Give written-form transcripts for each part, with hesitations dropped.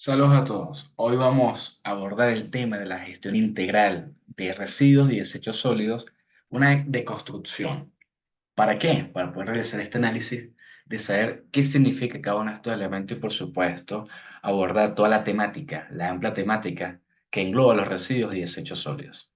Saludos a todos. Hoy vamos a abordar el tema de la gestión integral de residuos y desechos sólidos, una deconstrucción. ¿Para qué? Para poder realizar este análisis de saber qué significa cada uno de estos elementos y, por supuesto, abordar toda la temática, la amplia temática que engloba los residuos y desechos sólidos.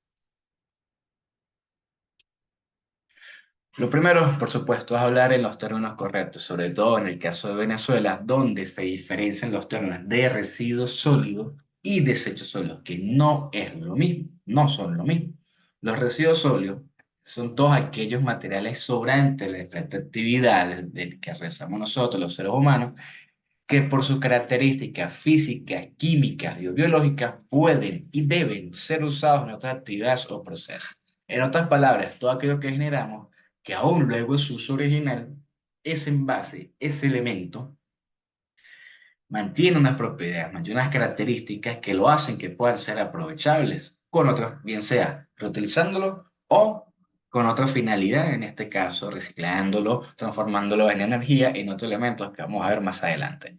Lo primero, por supuesto, es hablar en los términos correctos, sobre todo en el caso de Venezuela, donde se diferencian los términos de residuos sólidos y desechos sólidos, que no es lo mismo, no son lo mismo. Los residuos sólidos son todos aquellos materiales sobrantes de las diferentes actividades que realizamos nosotros, los seres humanos, que por sus características físicas, químicas y biológicas pueden y deben ser usados en otras actividades o procesos. En otras palabras, todo aquello que generamos, que aún luego de su uso original, ese envase, ese elemento, mantiene unas propiedades, mantiene unas características que lo hacen que puedan ser aprovechables con otros, bien sea reutilizándolo o con otra finalidad, en este caso reciclándolo, transformándolo en energía en otros elementos que vamos a ver más adelante.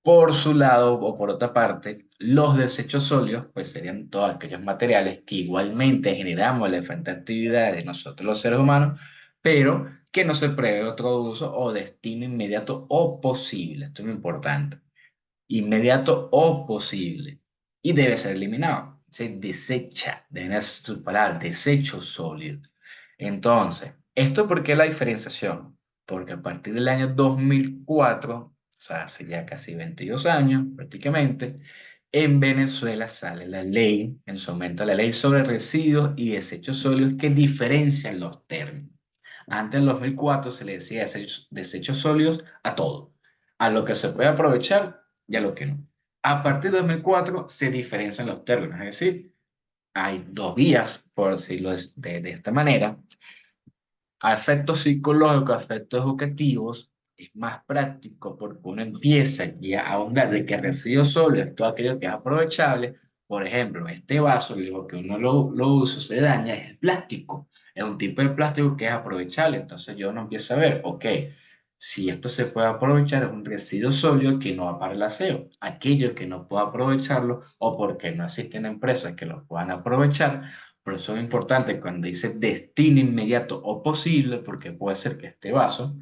Por su lado, o por otra parte, los desechos sólidos, pues serían todos aquellos materiales que igualmente generamos en la diferente actividad de nosotros los seres humanos, pero que no se prevé otro uso o destino inmediato o posible. Esto es muy importante. Inmediato o posible. Y debe ser eliminado. Se desecha, deben ser sus palabras, desecho sólido. Entonces, ¿esto por qué la diferenciación? Porque a partir del año 2004, o sea, hace ya casi 22 años prácticamente, en Venezuela sale la ley, en su momento la ley sobre residuos y desechos sólidos que diferencian los términos. Antes, en 2004, se le decía desechos sólidos a todo, a lo que se puede aprovechar y a lo que no. A partir de 2004 se diferencian los términos, es decir, hay dos vías, por decirlo de esta manera. A efectos psicológicos, a efectos educativos, es más práctico porque uno empieza ya a ahondar de que residuo sólido es todo aquello que es aprovechable. Por ejemplo, este vaso, digo que uno lo usa, se daña, es el plástico. Es un tipo de plástico que es aprovechable. Entonces yo no empiezo a ver, ok, si esto se puede aprovechar, es un residuo sólido que no va para el aseo. Aquello que no puedo aprovecharlo o porque no existen empresas que lo puedan aprovechar, por eso es importante cuando dice destino inmediato o posible, porque puede ser que este vaso,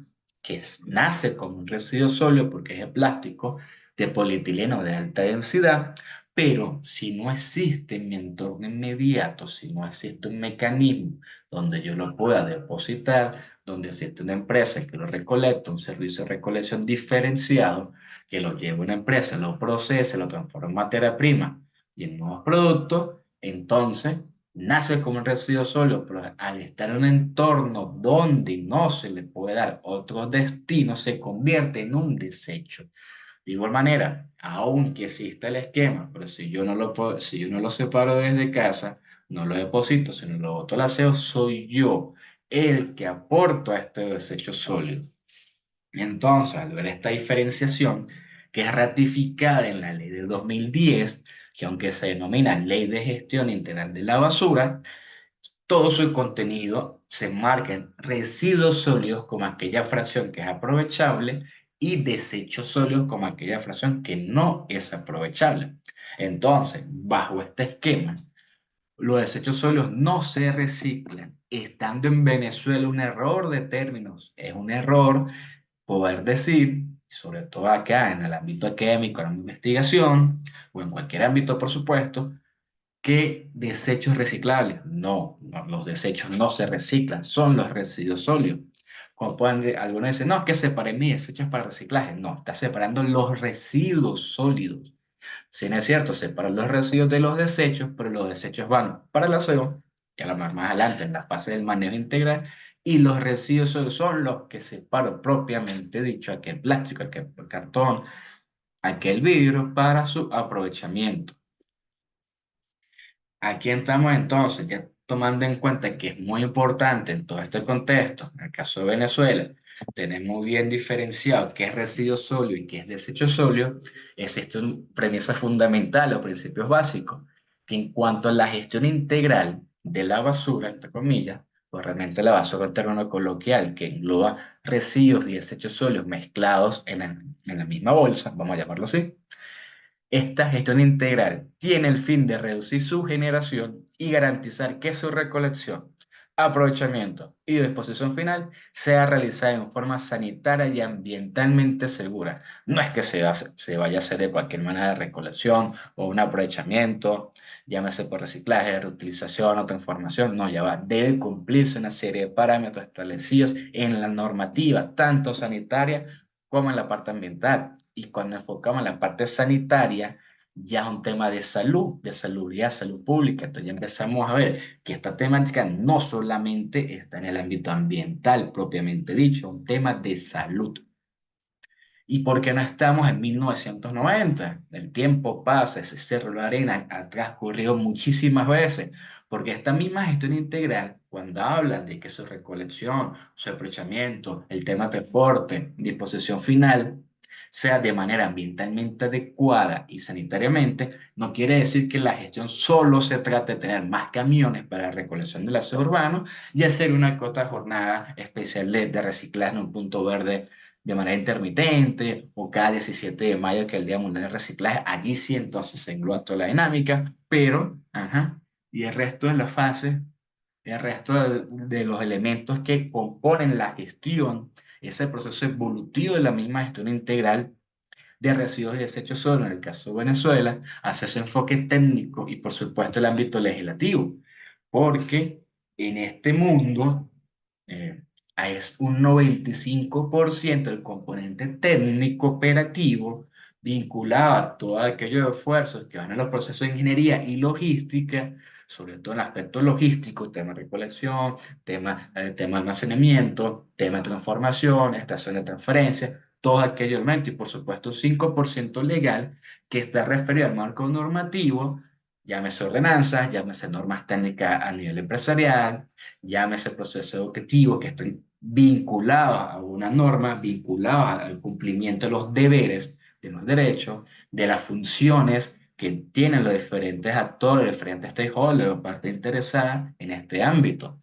nace como un residuo sólido porque es de plástico, de polietileno de alta densidad, pero si no existe en mi entorno inmediato, si no existe un mecanismo donde yo lo pueda depositar, donde existe una empresa que lo recolecta, un servicio de recolección diferenciado, que lo lleva a una empresa, lo procese, lo transforma en materia prima y en nuevos productos, entonces nace como un residuo sólido, pero al estar en un entorno donde no se le puede dar otro destino, se convierte en un desecho. De igual manera, aunque exista el esquema, pero si yo no lo puedo, si yo no lo separo desde casa, no lo deposito, sino lo boto al aseo, soy yo el que aporto a este desecho sólido. Entonces, al ver esta diferenciación, que es ratificada en la ley de 2010, que aunque se denomina Ley de Gestión Integral de la Basura, todo su contenido se marca en residuos sólidos como aquella fracción que es aprovechable y desechos sólidos como aquella fracción que no es aprovechable. Entonces, bajo este esquema, los desechos sólidos no se reciclan. Estando en Venezuela un error de términos, es un error poder decir, sobre todo acá en el ámbito académico, en la investigación o en cualquier ámbito, por supuesto, que desechos reciclables. No, no, los desechos no se reciclan, son los residuos sólidos. Como pueden, algunos dicen, no, es que separé mis desechos para reciclaje. No, está separando los residuos sólidos. Si no es cierto, separan los residuos de los desechos, pero los desechos van para el aseo, que a lo mejor más adelante en la fase del manejo integral, y los residuos sólidos son los que separo propiamente dicho, aquel plástico, aquel cartón, aquel vidrio para su aprovechamiento. Aquí entramos entonces, ya tomando en cuenta que es muy importante en todo este contexto, en el caso de Venezuela, tener muy bien diferenciado qué es residuo sólido y qué es desecho sólido, existe una premisa fundamental o principios básicos, que en cuanto a la gestión integral de la basura, entre comillas, pues realmente la basura es un término coloquial que engloba residuos y desechos sólidos mezclados en la misma bolsa, vamos a llamarlo así. Esta gestión integral tiene el fin de reducir su generación y garantizar que su recolección, aprovechamiento y disposición final sea realizada en forma sanitaria y ambientalmente segura. No es que se vaya a hacer de cualquier manera de recolección o un aprovechamiento, llámese por reciclaje, reutilización o transformación, no, ya va, debe cumplirse una serie de parámetros establecidos en la normativa, tanto sanitaria como en la parte ambiental. Y cuando enfocamos en la parte sanitaria, ya es un tema de salud, de salubridad, salud pública. Entonces ya empezamos a ver que esta temática no solamente está en el ámbito ambiental propiamente dicho, un tema de salud. ¿Y por qué no estamos en 1990? El tiempo pasa, ese cerro de arena ha transcurrido muchísimas veces, porque esta misma gestión integral, cuando habla de que su recolección, su aprovechamiento, el tema transporte, disposición final, sea de manera ambientalmente adecuada y sanitariamente, no quiere decir que la gestión solo se trate de tener más camiones para la recolección del aseo urbano y hacer una cota jornada especial de reciclaje en un punto verde de manera intermitente o cada 17 de mayo, que es el Día Mundial del Reciclaje. Allí sí entonces se engloba toda la dinámica, pero, ajá, y el resto de las fases, el resto de los elementos que componen la gestión, ese proceso evolutivo de la misma gestión integral de residuos y desechos sólidos, en el caso de Venezuela, hace ese enfoque técnico y por supuesto el ámbito legislativo, porque en este mundo eh, es un 95% del componente técnico operativo vinculado a todos aquellos esfuerzos que van a los procesos de ingeniería y logística, sobre todo en el aspecto logístico, tema de recolección, tema de almacenamiento, tema de transformación, estación de transferencia, todos aquellos elementos y por supuesto un 5% legal que está referido al marco normativo, llámese ordenanzas, llámese normas técnicas a nivel empresarial, llámese proceso educativo que estén vinculados a una norma, vinculados al cumplimiento de los deberes, de los derechos, de las funciones que tienen los diferentes actores, los diferentes stakeholders o partes interesadas en este ámbito.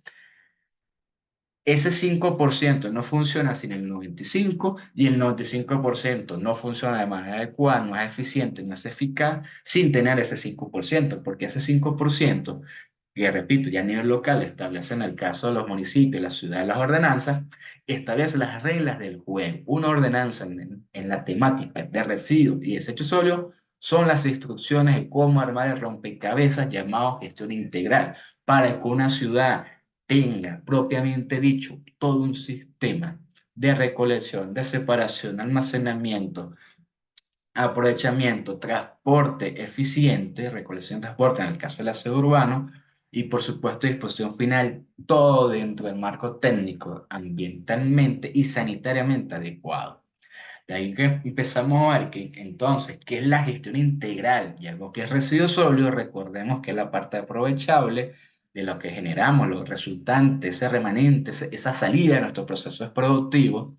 Ese 5% no funciona sin el 95% y el 95% no funciona de manera adecuada, no es eficiente, no es eficaz sin tener ese 5%, porque ese 5%, que repito, ya a nivel local establece en el caso de los municipios, las ciudades, las ordenanzas, establece las reglas del juego. Una ordenanza en la temática de residuos y desechos sólidos son las instrucciones de cómo armar el rompecabezas llamado gestión integral para que una ciudad tenga propiamente dicho todo un sistema de recolección, de separación, almacenamiento, aprovechamiento, transporte eficiente, recolección y transporte en el caso del aseo urbano, y por supuesto disposición final, todo dentro del marco técnico, ambientalmente y sanitariamente adecuado. De ahí que empezamos a ver que entonces, ¿qué es la gestión integral? Y algo que es residuo sólido, recordemos que es la parte aprovechable de lo que generamos, los resultantes, ese remanente, esa salida de nuestros procesos productivos,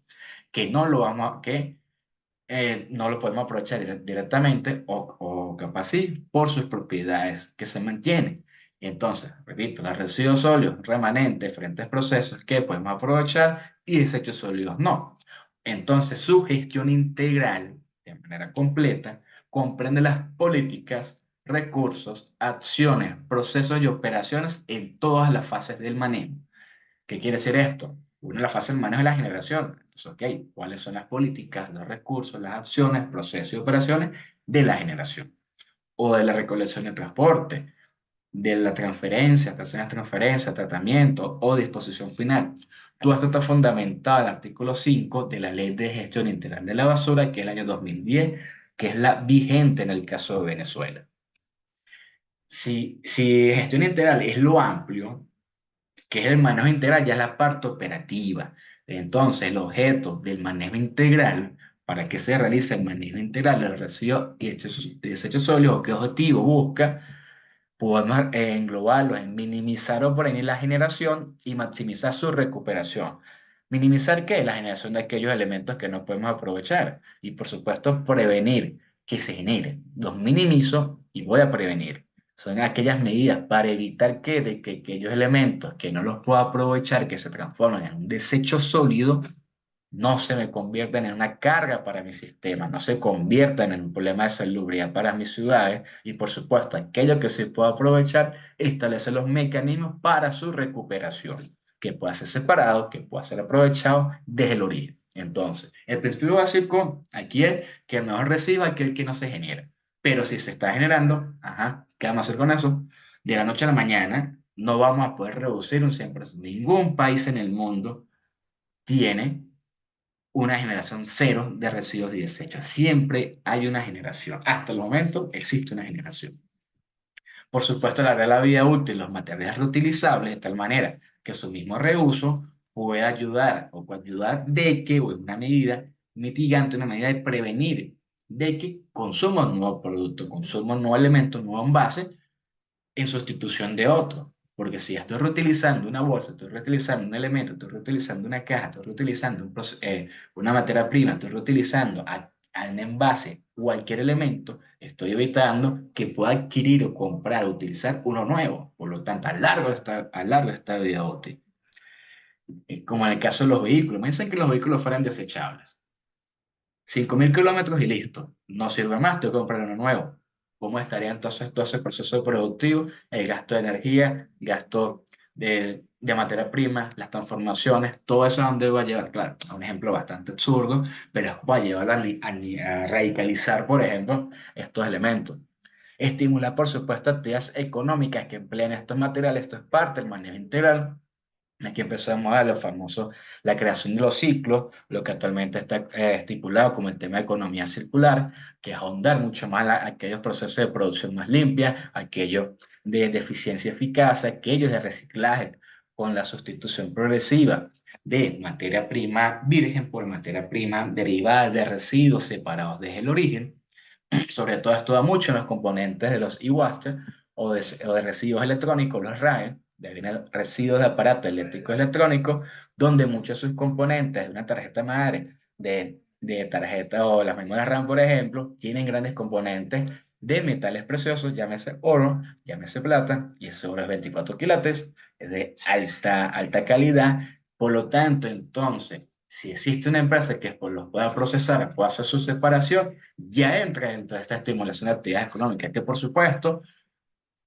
que no lo vamos a, que no lo podemos aprovechar directamente o capaz sí por sus propiedades que se mantienen. Entonces, repito, los residuos sólidos remanentes, diferentes procesos que podemos aprovechar y desechos sólidos no. Entonces, su gestión integral, de manera completa, comprende las políticas, recursos, acciones, procesos y operaciones en todas las fases del manejo. ¿Qué quiere decir esto? Una de las fases del manejo es la generación. Entonces, ok, ¿cuáles son las políticas, los recursos, las acciones, procesos y operaciones de la generación? O de la recolección y transporte, de la transferencia, estaciones de transferencia, tratamiento o disposición final. Todo esto está fundamentado en el artículo 5 de la Ley de Gestión Integral de la Basura, que es el año 2010, que es la vigente en el caso de Venezuela. Si gestión integral es lo amplio, que es el manejo integral, ya es la parte operativa. Entonces, el objeto del manejo integral, para que se realice el manejo integral del residuo y desechos sólidos, ¿qué objetivo busca? Podemos englobarlos en minimizar o prevenir la generación y maximizar su recuperación. ¿Minimizar qué? La generación de aquellos elementos que no podemos aprovechar. Y por supuesto, prevenir que se genere. Los minimizo y voy a prevenir. Son aquellas medidas para evitar que aquellos elementos que no los puedo aprovechar, que se transforman en un desecho sólido, no se me conviertan en una carga para mi sistema, no se conviertan en un problema de salubridad para mis ciudades y por supuesto aquello que se pueda aprovechar, establece los mecanismos para su recuperación, que pueda ser separado, que pueda ser aprovechado desde el origen. Entonces, el principio básico aquí es que el mejor residuo es aquel que no se genera. Pero si se está generando, ajá, ¿qué vamos a hacer con eso? De la noche a la mañana no vamos a poder reducir un 100%. Ningún país en el mundo tiene una generación cero de residuos y desechos. Siempre hay una generación. Hasta el momento existe una generación. Por supuesto, alargar la vida útil de los materiales reutilizables de tal manera que su mismo reuso puede ayudar o puede ayudar de que, o en una medida mitigante, una medida de prevenir de que consuma un nuevo producto, consuma un nuevo elemento, un nuevo envase en sustitución de otro. Porque si ya estoy reutilizando una bolsa, estoy reutilizando un elemento, estoy reutilizando una caja, estoy reutilizando una materia prima, estoy reutilizando a un envase cualquier elemento, estoy evitando que pueda adquirir o comprar o utilizar uno nuevo. Por lo tanto, alargo esta vida útil. Como en el caso de los vehículos. Imagínense que los vehículos fueran desechables. 5.000 kilómetros y listo. No sirve más, tengo que comprar uno nuevo. ¿Cómo estaría entonces todo ese proceso productivo? El gasto de energía, gasto de materia prima, las transformaciones, todo eso a dónde va a llevar. Claro, a un ejemplo bastante absurdo, pero va a llevar a radicalizar, por ejemplo, estos elementos. Estimular, por supuesto, actividades económicas que empleen estos materiales. Esto es parte del manejo integral. Aquí empezamos a ver lo famoso, la creación de los ciclos, lo que actualmente está estipulado como el tema de economía circular, que es ahondar mucho más aquellos procesos de producción más limpia, aquellos de eficiencia eficaz, aquellos de reciclaje con la sustitución progresiva de materia prima virgen por materia prima derivada de residuos separados desde el origen. Sobre todo esto da mucho en los componentes de los e-waste o de residuos electrónicos, los RAE, de residuos de aparatos eléctricos electrónicos, donde muchos de sus componentes de una tarjeta madre, de tarjeta o las memorias RAM, por ejemplo, tienen grandes componentes de metales preciosos, llámese oro, llámese plata, y ese oro es 24 quilates, es de alta calidad. Por lo tanto, entonces, si existe una empresa que los pueda procesar, pueda hacer su separación, ya entra dentro de esta estimulación de actividades económicas, que por supuesto,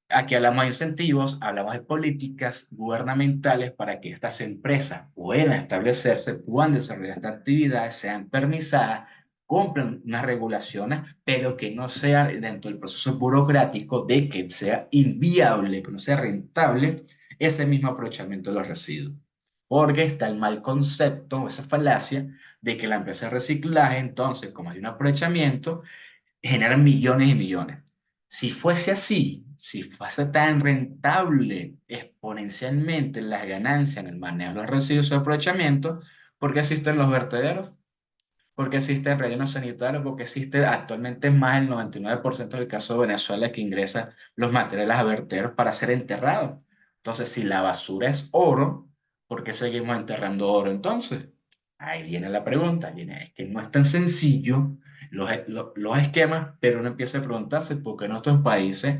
aquí hablamos de incentivos, hablamos de políticas gubernamentales para que estas empresas puedan establecerse, puedan desarrollar estas actividades, sean permisadas, cumplan unas regulaciones, pero que no sea dentro del proceso burocrático de que sea inviable, que no sea rentable ese mismo aprovechamiento de los residuos. Porque está el mal concepto, esa falacia, de que la empresa de reciclaje, entonces, como hay un aprovechamiento, generan millones y millones. Si fuese así, si fuese tan rentable exponencialmente las ganancias en el manejo de los residuos de aprovechamiento, ¿por qué existen los vertederos? ¿Por qué existe el relleno sanitario? Porque existe actualmente más del 99% del caso de Venezuela que ingresa los materiales a vertederos para ser enterrados. Entonces, si la basura es oro, ¿por qué seguimos enterrando oro entonces? Ahí viene la pregunta, es que no es tan sencillo los esquemas, pero uno empieza a preguntarse por qué en otros países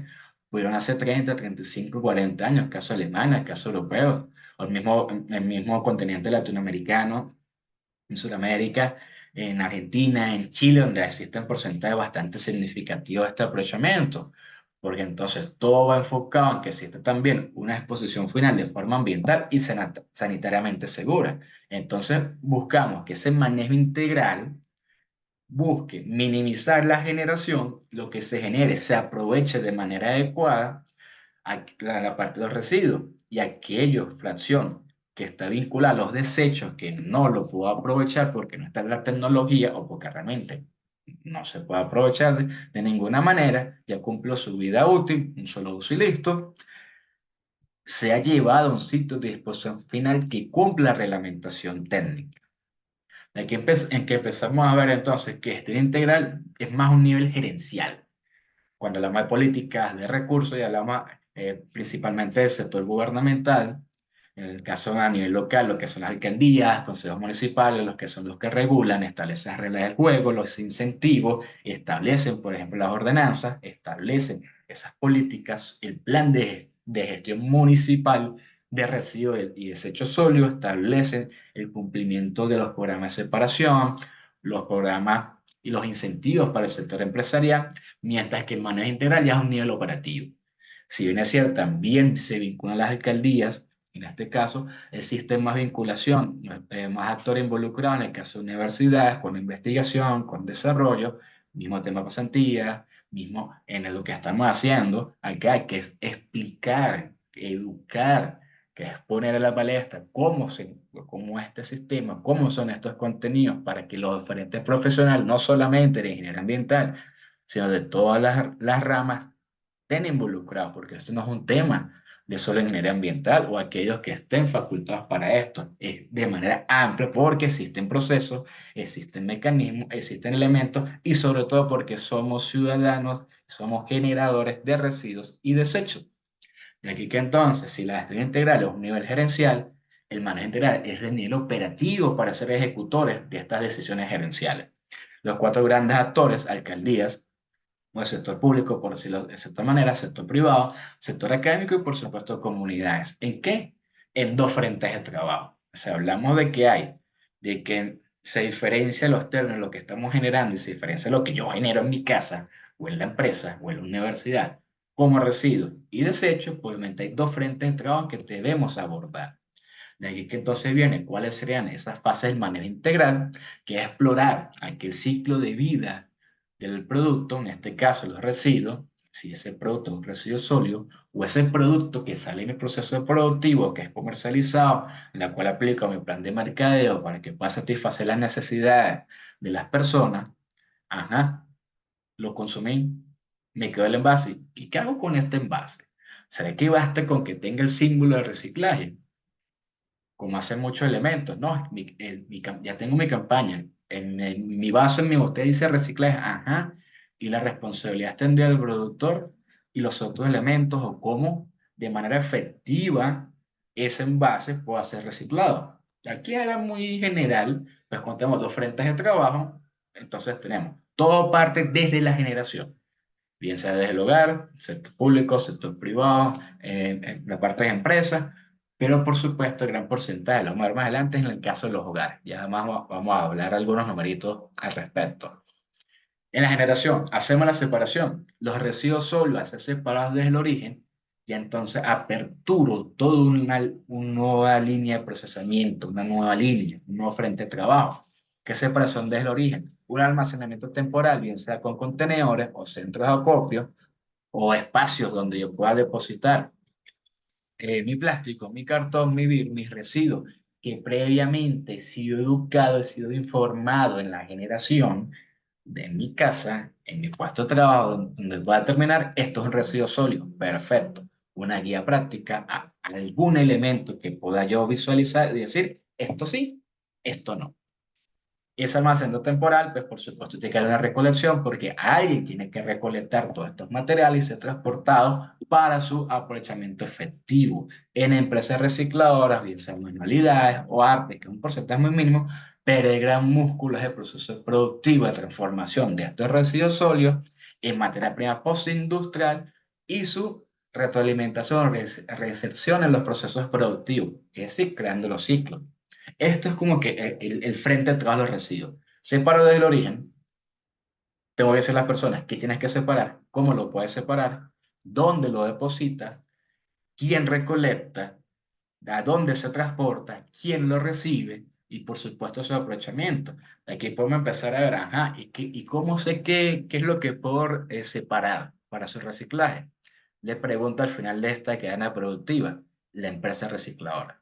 pudieron hace 30, 35, 40 años, caso Alemania, caso europeo, o el mismo continente latinoamericano, en Sudamérica, en Argentina, en Chile, donde existen porcentajes bastante significativos de este aprovechamiento, porque entonces todo va enfocado en que existe también una exposición final de forma ambiental y sanitariamente segura. Entonces buscamos que ese manejo integral busque minimizar la generación, lo que se genere se aproveche de manera adecuada a la parte de los residuos y aquellos, fracción, que está vinculada a los desechos que no lo puedo aprovechar porque no está en la tecnología o porque realmente no se puede aprovechar de ninguna manera, ya cumplió su vida útil, un solo uso y listo, se ha llevado a un sitio de disposición final que cumpla la reglamentación técnica. Aquí en que empezamos a ver entonces que gestión integral es más un nivel gerencial. Cuando hablamos de políticas de recursos y hablamos principalmente del sector gubernamental, en el caso a nivel local, lo que son las alcaldías, consejos municipales, los que son los que regulan, establecen las reglas del juego, los incentivos, establecen, por ejemplo, las ordenanzas, establecen esas políticas, el plan de gestión municipal de residuos y desechos sólidos establecen el cumplimiento de los programas de separación, los programas y los incentivos para el sector empresarial, mientras que el manejo integral ya es un nivel operativo. Si bien es cierto, también se vinculan las alcaldías, en este caso existe más vinculación, más actores involucrados, en el caso de universidades, con investigación, con desarrollo, mismo tema pasantías, mismo en lo que estamos haciendo acá, que es explicar, educar, que es poner a la palestra cómo este sistema, cómo son estos contenidos para que los diferentes profesionales, no solamente de ingeniería ambiental, sino de todas las ramas, estén involucrados, porque esto no es un tema de solo ingeniería ambiental o aquellos que estén facultados para esto, es de manera amplia porque existen procesos, existen mecanismos, existen elementos y sobre todo porque somos ciudadanos, somos generadores de residuos y desechos. De aquí que entonces, si la gestión integral es un nivel gerencial, el manejo integral es el nivel operativo para ser ejecutores de estas decisiones gerenciales. Los cuatro grandes actores, alcaldías, o el sector público, por decirlo de cierta manera, sector privado, sector académico y por supuesto comunidades. ¿En qué? En dos frentes de trabajo. O sea, hablamos de que hay, de que se diferencia los términos, lo que estamos generando y se diferencia lo que yo genero en mi casa o en la empresa o en la universidad como residuos y desechos, pues obviamente hay dos frentes de trabajo que debemos abordar. De aquí que entonces viene cuáles serían esas fases del manejo integral, que es explorar aquel ciclo de vida del producto, en este caso los residuos, si ese producto es un residuo sólido, o ese producto que sale en el proceso productivo, que es comercializado, en la cual aplico mi plan de mercadeo para que pueda satisfacer las necesidades de las personas, ajá, lo consumí, me quedó el envase. ¿Y qué hago con este envase? ¿Será que basta con que tenga el símbolo de reciclaje? Como hacen muchos elementos, ¿no? Ya tengo mi campaña, mi vaso, en mi botella dice reciclaje, ajá, y la responsabilidad extendida del productor y los otros elementos, o cómo de manera efectiva ese envase puede ser reciclado. Aquí era muy general, pues contamos dos frentes de trabajo, entonces tenemos todo parte desde la generación, bien sea desde el hogar, sector público, sector privado, en la parte de empresas, pero por supuesto el gran porcentaje, lo vamos a ver más adelante, es en el caso de los hogares. Y además vamos a hablar algunos numeritos al respecto. En la generación, hacemos la separación. Los residuos sólidos al ser separados desde el origen, y entonces aperturo toda una nueva línea de procesamiento, una nueva línea, un nuevo frente de trabajo. ¿Qué separación desde el origen? Un almacenamiento temporal, bien sea con contenedores o centros de acopio, o espacios donde yo pueda depositar mi plástico, mi cartón, mis residuos, que previamente he sido educado, he sido informado en la generación de mi casa, en mi puesto de trabajo, donde voy a terminar, esto es un residuo sólido, perfecto. Una guía práctica, algún elemento que pueda yo visualizar y decir, esto sí, esto no. Ese almacenamiento temporal, pues por supuesto tiene que haber una recolección porque alguien tiene que recolectar todos estos materiales y ser transportados para su aprovechamiento efectivo en empresas recicladoras, bien sean manualidades o arte, que es un porcentaje muy mínimo, pero el gran músculo es el proceso productivo de transformación de estos residuos sólidos en materia prima postindustrial y su retroalimentación, reinserción en los procesos productivos, es decir, creando los ciclos. Esto es como que el frente de todos los residuos. Separo desde el origen, tengo que decir las personas que tienes que separar, cómo lo puedes separar, dónde lo depositas, quién recolecta, a dónde se transporta, quién lo recibe y por supuesto su aprovechamiento. Aquí podemos empezar a ver, ajá, y cómo sé qué es lo que puedo separar para su reciclaje. Le pregunto al final de esta cadena productiva, la empresa recicladora.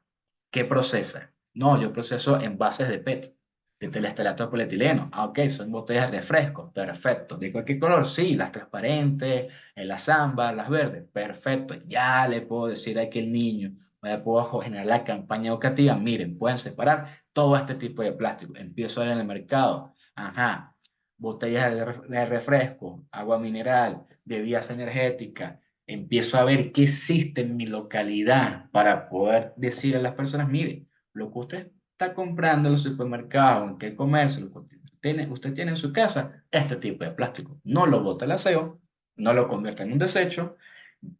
¿Qué procesa? No, yo proceso envases de PET, de telestalato de polietileno. Ah, ok, son botellas de refresco. Perfecto. ¿De cualquier color? Sí, las transparentes, las ámbar, las verdes. Perfecto. Ya le puedo decir a aquel niño, ya puedo generar la campaña educativa. Miren, pueden separar todo este tipo de plástico. Empiezo a ver en el mercado. Ajá. Botellas de refresco, agua mineral, bebidas energéticas. Empiezo a ver qué existe en mi localidad para poder decir a las personas, mire, lo que usted está comprando en los supermercados, en qué comercio, lo que usted tiene en su casa, este tipo de plástico. No lo bote al aseo, no lo convierta en un desecho,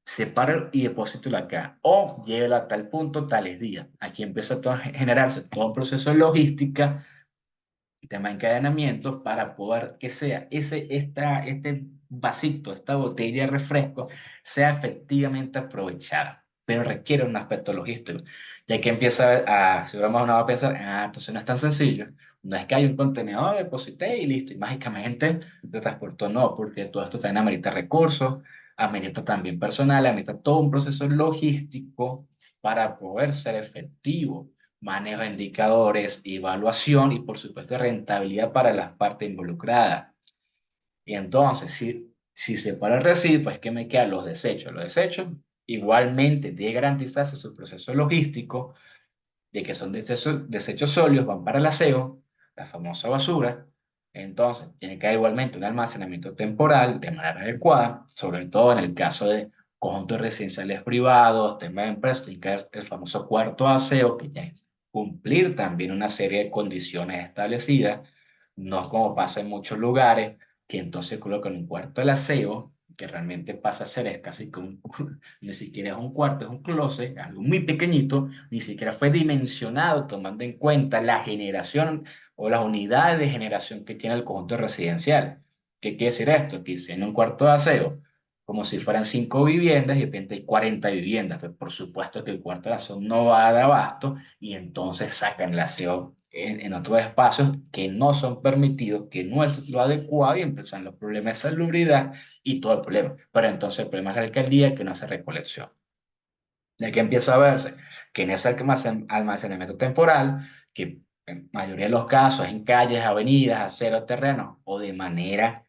sepáralo y deposítalo acá. O llévelo a tal punto, tales días. Aquí empieza todo a generarse todo un proceso de logística, tema de encadenamiento, para poder que sea este vasito, esta botella de refresco, sea efectivamente aprovechada. Pero requiere un aspecto logístico, ya que empieza seguramente uno va a pensar, entonces no es tan sencillo. No es que hay un contenedor, deposité y listo, y mágicamente se transportó. No, porque todo esto también amerita recursos, amerita también personal, amerita todo un proceso logístico para poder ser efectivo, manejo de indicadores, evaluación y por supuesto rentabilidad para las partes involucradas. Y entonces, si se para el residuo, pues ¿qué me quedan? Los desechos. Los desechos igualmente debe garantizarse su proceso logístico de que son desechos sólidos, van para el aseo, la famosa basura. Entonces, tiene que haber igualmente un almacenamiento temporal de manera adecuada, sobre todo en el caso de conjuntos residenciales privados, temas de empresas, tiene que haber el famoso cuarto de aseo, que ya es cumplir también una serie de condiciones establecidas, no como pasa en muchos lugares, que entonces colocan un cuarto de aseo, que realmente pasa a ser es casi como ni siquiera es un cuarto, es un closet, algo muy pequeñito, ni siquiera fue dimensionado tomando en cuenta la generación o las unidades de generación que tiene el conjunto residencial. ¿Qué quiere decir esto? Que si en un cuarto de aseo, como si fueran 5 viviendas, y de repente hay 40 viviendas, pues por supuesto que el cuarto de aseo no va a dar abasto y entonces sacan el aseo en otros espacios que no son permitidos, que no es lo adecuado y empiezan los problemas de salubridad y todo el problema. Pero entonces el problema es la alcaldía que no hace recolección. Ya que empieza a verse que en ese almacenamiento temporal, que en mayoría de los casos es en calles, avenidas, aceros, terrenos o de manera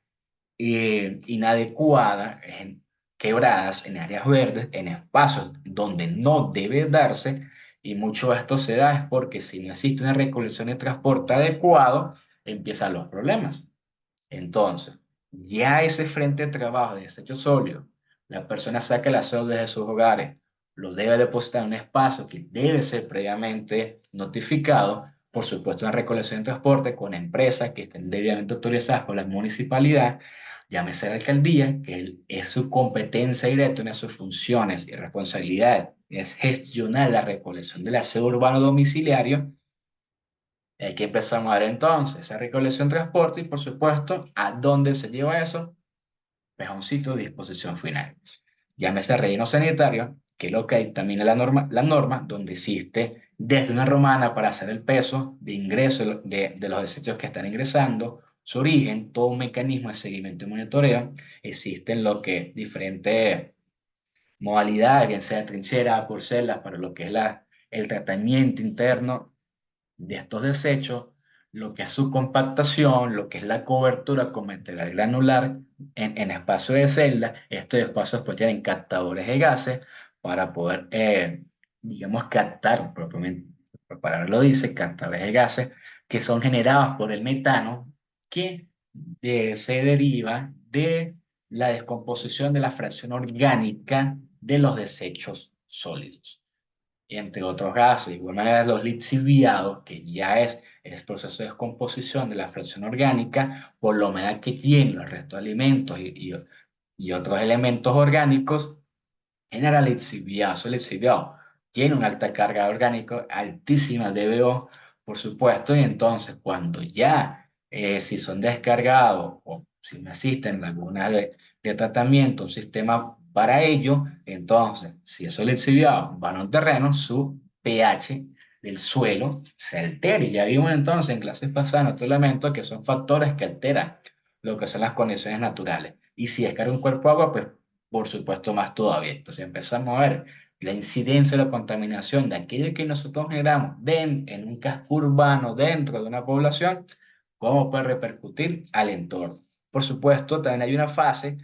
inadecuada, en quebradas, en áreas verdes, en espacios donde no debe darse, y mucho de esto se da es porque si no existe una recolección y transporte adecuado, empiezan los problemas. Entonces, ya ese frente de trabajo de desecho sólido, la persona saca el aseo desde sus hogares, lo debe depositar en un espacio que debe ser previamente notificado, por supuesto en recolección y transporte con empresas que estén debidamente autorizadas por la municipalidad, llámese la alcaldía, que es su competencia directa, una de sus funciones y responsabilidades es gestionar la recolección del aseo urbano domiciliario. Hay que empezar a ver entonces esa recolección, transporte y por supuesto, ¿a dónde se lleva eso? Pues a un sitio de disposición final. Llámese relleno sanitario, que es lo que hay también en la norma donde existe desde una romana para hacer el peso de ingreso de los desechos que están ingresando, su origen, todo un mecanismo de seguimiento y monitoreo. Existen lo que diferentes modalidades, bien sea trinchera, por celdas, para lo que es el tratamiento interno de estos desechos, lo que es su compactación, lo que es la cobertura con material granular en espacio de celda. Estos espacios pues tienen captadores de gases para poder, digamos, captar, propiamente, la palabra lo dice, captadores de gases que son generados por el metano que se deriva de la descomposición de la fracción orgánica de los desechos sólidos entre otros gases. De igual manera, los lixiviados, que ya es el proceso de descomposición de la fracción orgánica, por la humedad que tienen los restos de alimentos y otros elementos orgánicos, genera lixiviados. El lixiviado tiene una alta carga orgánica, altísima DBO, por supuesto, y entonces cuando ya, si son descargados o si no existen lagunas de tratamiento, un sistema para ello, entonces, si esos lixiviados van a un terreno, su pH del suelo se altera. Y ya vimos entonces en clases pasadas otros elementos que son factores que alteran lo que son las condiciones naturales. Y si descarga un cuerpo de agua, pues por supuesto más todavía. Entonces empezamos a ver la incidencia de la contaminación de aquello que nosotros generamos en un casco urbano dentro de una población, cómo puede repercutir al entorno. Por supuesto, también hay una fase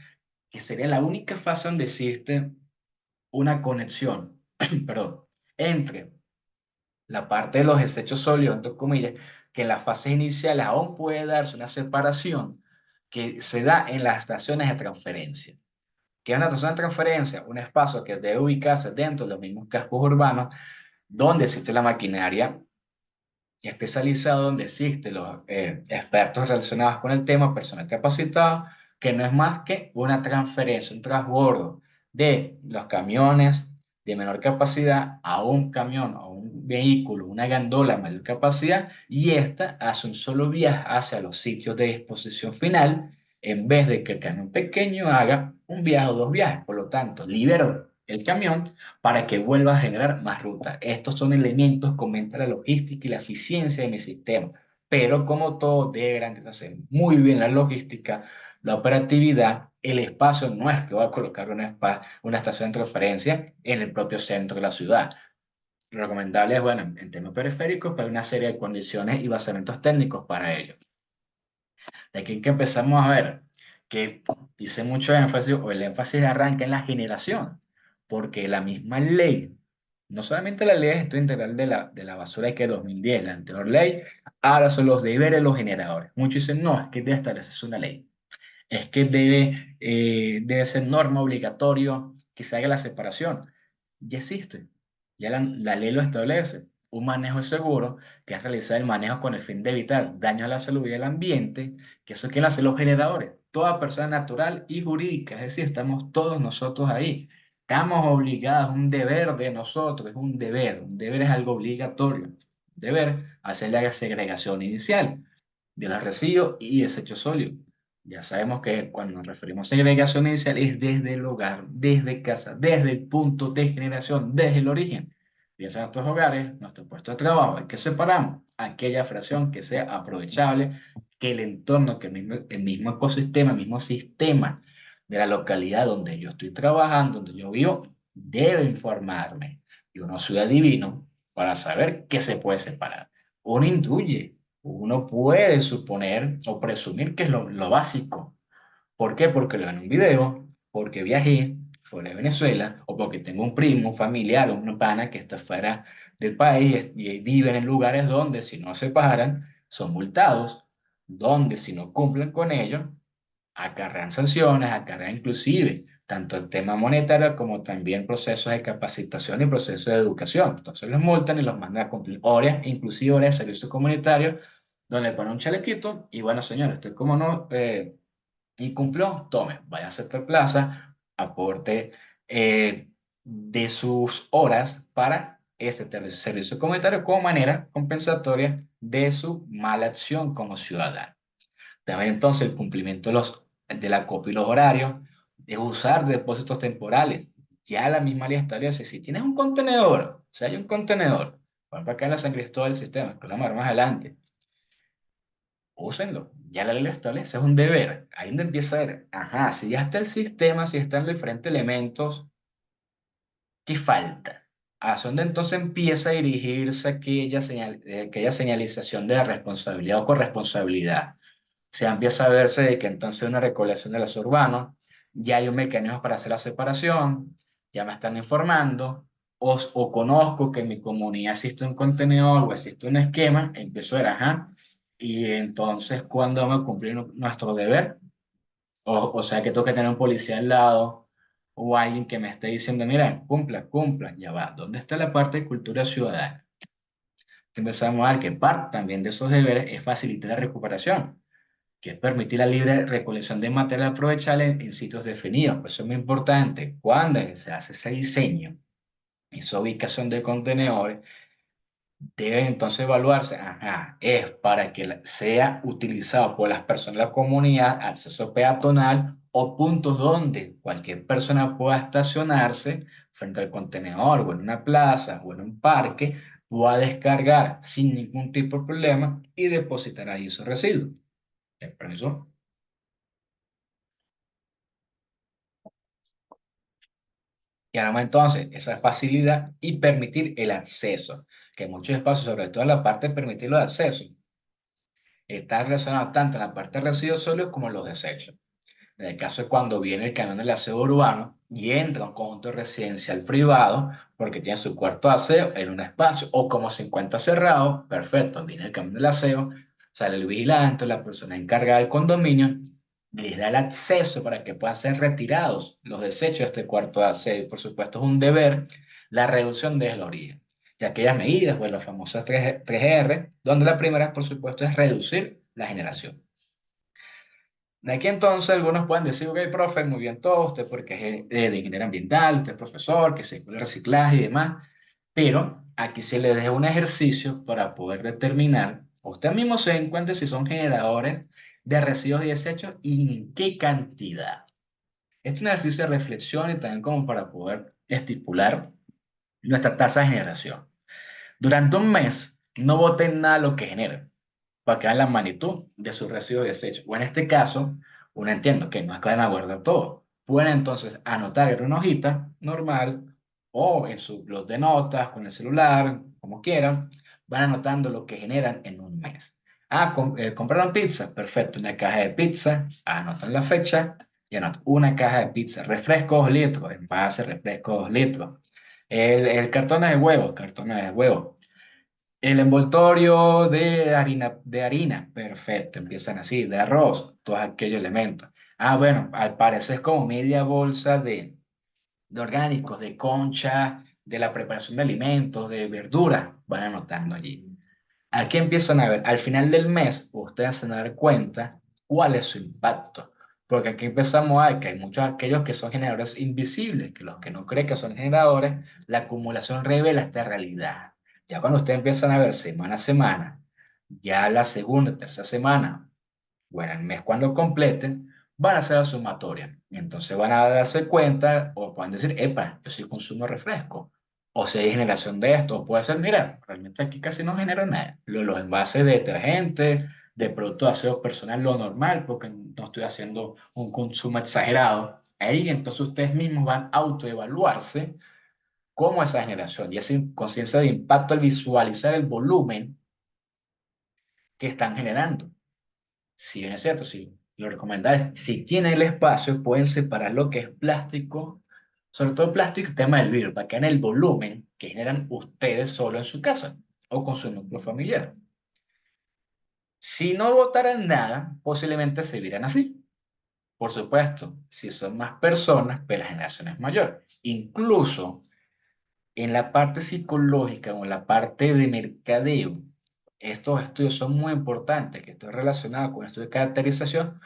que sería la única fase donde existe una conexión, perdón, entre la parte de los desechos sólidos, entre comillas, que en las fases iniciales aún puede darse una separación que se da en las estaciones de transferencia. ¿Qué es una estación de transferencia? Un espacio que debe ubicarse dentro de los mismos cascos urbanos, donde existe la maquinaria especializada, donde existen los expertos relacionados con el tema, personal capacitado, que no es más que una transferencia, un transbordo de los camiones de menor capacidad a un camión o un vehículo, una gandola de mayor capacidad, y esta hace un solo viaje hacia los sitios de disposición final, en vez de que el camión pequeño haga un viaje o dos viajes. Por lo tanto, libero el camión para que vuelva a generar más rutas. Estos son elementos que aumentan la logística y la eficiencia de mi sistema. Pero como todo debe garantizarse muy bien la logística, la operatividad, el espacio no es que va a colocar una estación de transferencia en el propio centro de la ciudad. Lo recomendable es, bueno, en temas periféricos, pero hay una serie de condiciones y basamentos técnicos para ello. De aquí que empezamos a ver que dice mucho énfasis, o el énfasis arranca en la generación, porque la misma ley, no solamente la ley de gestión integral de la basura que es 2010, la anterior ley, ahora son los deberes de los generadores. Muchos dicen, no, es que debe establecerse una ley, es que debe ser norma obligatorio que se haga la separación. Ya existe, ya la ley lo establece. Un manejo seguro, que es realizar el manejo con el fin de evitar daños a la salud y al ambiente, que eso es quien hace los generadores, toda persona natural y jurídica, es decir, estamos todos nosotros ahí. Estamos obligados, un deber de nosotros, es un deber es algo obligatorio, un deber hacer la segregación inicial de los residuos y desechos sólidos. Ya sabemos que cuando nos referimos a segregación inicial es desde el hogar, desde casa, desde el punto de generación, desde el origen. Piensa en nuestros hogares, nuestro puesto de trabajo, ¿en qué separamos? Aquella fracción que sea aprovechable, que el entorno, que el mismo ecosistema, el mismo sistema de la localidad donde yo estoy trabajando, donde yo vivo, debe informarme. Yo no soy adivino para saber qué se puede separar. Uno intuye, uno puede suponer o presumir que es lo básico. ¿Por qué? Porque lo vi en un video, porque viajé fuera de Venezuela, o porque tengo un primo, un familiar o una pana que está fuera del país y viven en lugares donde si no se paran, son multados, donde si no cumplen con ello, acarrean sanciones, acarrean inclusive tanto el tema monetario como también procesos de capacitación y procesos de educación. Entonces los multan y los mandan a cumplir horas, inclusive horas de servicio comunitario, donde le ponen un chalequito y bueno, señores, usted como no incumplió, tome, vaya a aceptar plaza, aporte de sus horas para ese servicio comunitario como manera compensatoria de su mala acción como ciudadano. También entonces el cumplimiento de la copia y los horarios, de usar depósitos temporales. Ya la misma ley establece, si tienes un contenedor, si hay un contenedor, van para acá en la San Cristóbal del sistema, que lo vamos a ver más adelante, úsenlo. Ya la ley lo establece, es un deber. Ahí donde empieza a ver, ajá, si ya está el sistema, si están los diferentes elementos, ¿qué falta? Hacia donde entonces empieza a dirigirse aquella señalización de responsabilidad o corresponsabilidad. Se empieza a verse de que entonces una recolección de los urbanos, ya hay un mecanismo para hacer la separación, ya me están informando, o conozco que en mi comunidad existe un contenedor o existe un esquema, empiezo a ver, ajá, y entonces, ¿cuándo vamos a cumplir nuestro deber? O sea, que tengo que tener un policía al lado o alguien que me esté diciendo, mira, cumpla, cumpla, ya va. ¿Dónde está la parte de cultura ciudadana? Que empezamos a ver que parte también de esos deberes es facilitar la recuperación, que es permitir la libre recolección de material aprovechable en sitios definidos. Por eso es muy importante, cuando se hace ese diseño, esa ubicación de contenedores, debe entonces evaluarse, ajá, es para que sea utilizado por las personas de la comunidad, acceso peatonal o puntos donde cualquier persona pueda estacionarse frente al contenedor o en una plaza o en un parque, pueda descargar sin ningún tipo de problema y depositar ahí sus residuos. ¿De permiso? Y además entonces esa facilidad y permitir el acceso, que muchos espacios, sobre todo en la parte de permitir los accesos, está relacionado tanto en la parte de residuos sólidos como en los desechos. En el caso de cuando viene el camión del aseo urbano y entra a un conjunto residencial privado porque tiene su cuarto de aseo en un espacio o como se encuentra cerrado, perfecto, viene el camión del aseo, sale el vigilante, la persona encargada del condominio, les da el acceso para que puedan ser retirados los desechos de este cuarto de aseo. Y por supuesto es un deber la reducción desde el origen. Y aquellas medidas, pues las famosas 3R, donde la primera, por supuesto, es reducir la generación. De aquí entonces algunos pueden decir, ok, profe, muy bien todo, usted porque es de ingeniería ambiental, usted es profesor, que se incluye reciclaje y demás, pero aquí se le deja un ejercicio para poder determinar, usted mismo se den cuenta si son generadores de residuos y desechos y en qué cantidad. Este es un ejercicio de reflexión y también como para poder estipular nuestra tasa de generación. Durante un mes, no voten nada de lo que generen, para que vean la magnitud de sus residuos y desechos. O en este caso, uno entiende que no es que van a guardar todo. Pueden entonces anotar en una hojita normal o en su blog de notas, con el celular, como quieran, van anotando lo que generan en un mes. Ah, compraron pizza, perfecto, una caja de pizza, anotan la fecha y anotan una caja de pizza. Refresco 2 litros, envase, refresco 2 litros. El cartón de huevo, cartones de huevo. El envoltorio de harina, perfecto, empiezan así, de arroz, todos aquellos elementos. Ah, bueno, al parecer es como media bolsa de orgánicos, de concha, de la preparación de alimentos, de verduras, van anotando allí. Aquí empiezan a ver, al final del mes, ustedes se van a dar cuenta cuál es su impacto. Porque aquí empezamos a ver que hay muchos de aquellos que son generadores invisibles, que los que no creen que son generadores, la acumulación revela esta realidad. Ya cuando ustedes empiezan a ver semana a semana, ya la segunda, tercera semana, bueno, el mes cuando completen, van a hacer la sumatoria. Y entonces van a darse cuenta o pueden decir, epa, yo sí consumo refresco. O si hay generación de esto, o puede ser, mira, realmente aquí casi no genero nada. Los envases de detergente, de productos de aseo personal, lo normal, porque no estoy haciendo un consumo exagerado. Ahí entonces ustedes mismos van a autoevaluarse cómo esa generación y esa conciencia de impacto al visualizar el volumen que están generando. Si bien es cierto, sí, lo recomendable es, si tienen el espacio, pueden separar lo que es plástico, sobre todo el plástico y tema del vidrio, para que en el volumen que generan ustedes solo en su casa o con su núcleo familiar. Si no votaran nada, posiblemente se vieran así. Por supuesto, si son más personas, pues la generación es mayor. Incluso en la parte psicológica o en la parte de mercadeo, estos estudios son muy importantes, que esto es relacionado con esto de caracterización,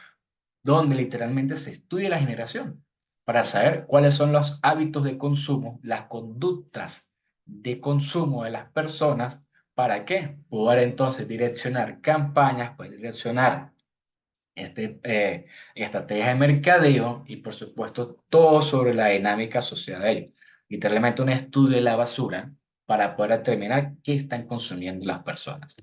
donde literalmente se estudia la generación para saber cuáles son los hábitos de consumo, las conductas de consumo de las personas. ¿Para qué? Poder entonces direccionar campañas, pues direccionar estrategias de mercadeo y por supuesto todo sobre la dinámica social de ellos. Literalmente un estudio de la basura para poder determinar qué están consumiendo las personas.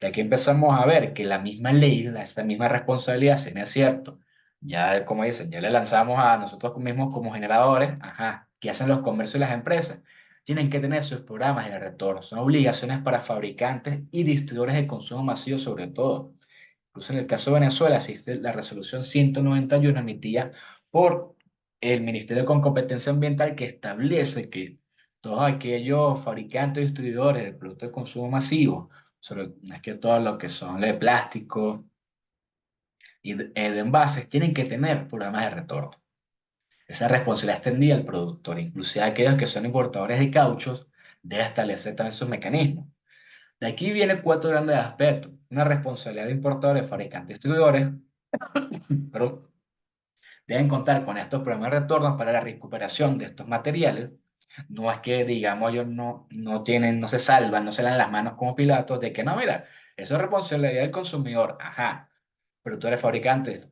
De aquí empezamos a ver que la misma ley, esta misma responsabilidad, si no es cierto, ya como dicen, ya le lanzamos a nosotros mismos como generadores, ajá, ¿qué hacen los comercios y las empresas? Tienen que tener sus programas de retorno, son obligaciones para fabricantes y distribuidores de consumo masivo sobre todo. Incluso en el caso de Venezuela existe la resolución 191 emitida por el Ministerio con Competencia Ambiental que establece que todos aquellos fabricantes y distribuidores de productos de consumo masivo, sobre más que todo lo que son de plástico y de envases, tienen que tener programas de retorno. Esa responsabilidad extendida al productor, inclusive aquellos que son importadores de cauchos, debe establecer también sus mecanismos. De aquí vienen cuatro grandes aspectos. Una responsabilidad de importadores, fabricantes y distribuidores, pero deben contar con estos programas de retorno para la recuperación de estos materiales. No es que, digamos, ellos no tienen, no se salvan, no se dan las manos como Pilatos de que no, mira, eso es responsabilidad del consumidor. Ajá, pero tú eres fabricante,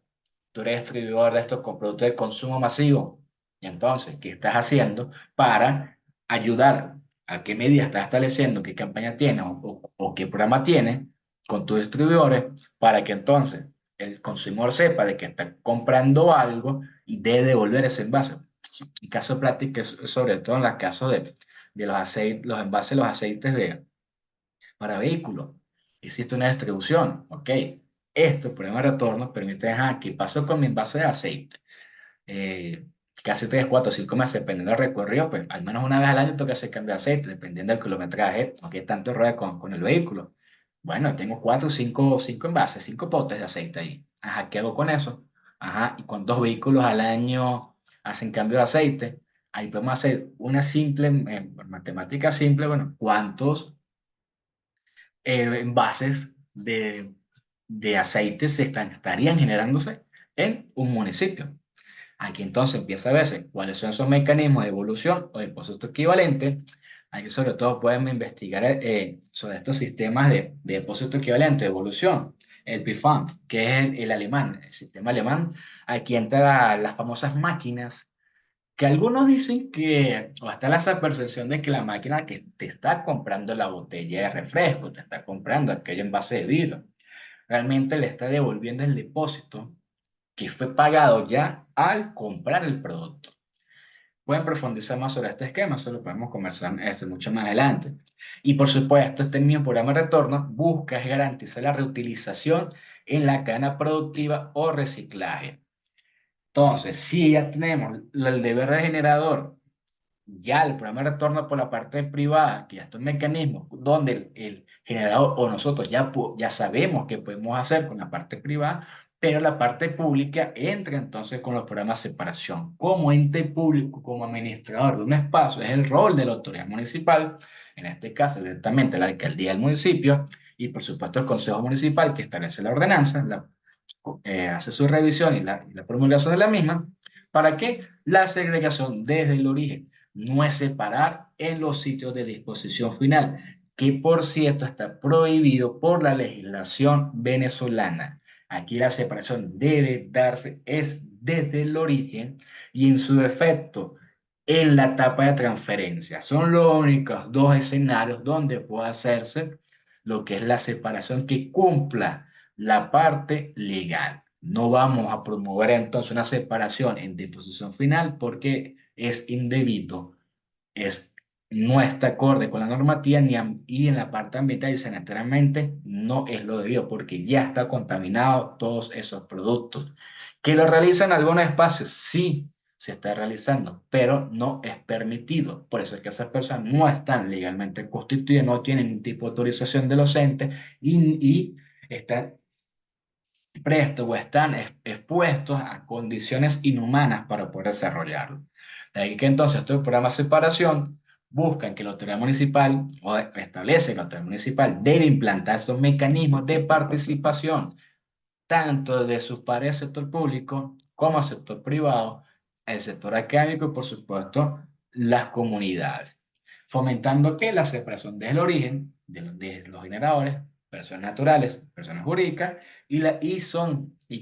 tú eres distribuidor de estos con productos de consumo masivo. Y entonces, ¿qué estás haciendo para ayudar? ¿A qué medida estás estableciendo? ¿Qué campaña tienes o qué programa tienes con tus distribuidores para que entonces el consumidor sepa de que está comprando algo y debe devolver ese envase? En caso práctico, es sobre todo en el caso de los aceites, los envases, los aceites para vehículos. Existe una distribución, ¿ok? Esto, problema de retorno, permite, ajá, ¿qué pasó con mi envase de aceite? Casi 3 4 5 meses, dependiendo del recorrido, pues al menos una vez al año tengo que hacer cambio de aceite, dependiendo del kilometraje, o qué tanto rueda con el vehículo. Bueno, tengo 4 5 envases, 5 potes de aceite ahí. Ajá, ¿qué hago con eso? Ajá, y cuántos vehículos al año hacen cambio de aceite. Ahí podemos hacer una simple, matemática simple, bueno, ¿cuántos envases de aceite estarían generándose en un municipio. Aquí entonces empieza a verse cuáles son esos mecanismos de evolución o depósito equivalente. Aquí sobre todo podemos investigar sobre estos sistemas de depósito equivalente de evolución. El PFAM, que es el alemán, el sistema alemán. Aquí entran las famosas máquinas, que algunos dicen que, o está la percepción de que la máquina que te está comprando la botella de refresco, te está comprando aquello envase de vidrio, realmente le está devolviendo el depósito que fue pagado ya al comprar el producto. Pueden profundizar más sobre este esquema, eso lo podemos conversar mucho más adelante. Y por supuesto, este mismo programa de retorno busca garantizar la reutilización en la cadena productiva o reciclaje. Entonces, si ya tenemos el deber regenerador, ya el programa de retorno por la parte privada, que ya está un mecanismo donde el generador o nosotros ya sabemos qué podemos hacer con la parte privada, pero la parte pública entra entonces con los programas de separación. Como ente público, como administrador de un espacio, es el rol de la autoridad municipal, en este caso directamente la alcaldía del municipio, y por supuesto el consejo municipal que establece la ordenanza, hace su revisión y la promulgación de la misma. ¿Para qué? La segregación desde el origen. No es separar en los sitios de disposición final, que por cierto está prohibido por la legislación venezolana. Aquí la separación debe darse es desde el origen y en su defecto en la etapa de transferencia. Son los únicos dos escenarios donde puede hacerse lo que es la separación que cumpla la parte legal. No vamos a promover entonces una separación en disposición final porque es indebido, es, no está acorde con la normativa y en la parte ambiental y sanitariamente no es lo debido porque ya está contaminado todos esos productos. ¿Que lo realizan en algunos espacios? Sí, se está realizando, pero no es permitido. Por eso es que esas personas no están legalmente constituidas, no tienen ningún tipo de autorización de los entes y están prestos o están expuestos a condiciones inhumanas para poder desarrollarlo. De ahí que entonces estos programas de separación buscan que la autoridad municipal o establece que la autoridad municipal debe implantar estos mecanismos de participación tanto de sus pares del sector público como el sector privado, el sector académico y por supuesto las comunidades, fomentando que la separación desde el origen de los generadores, personas naturales, personas jurídicas, y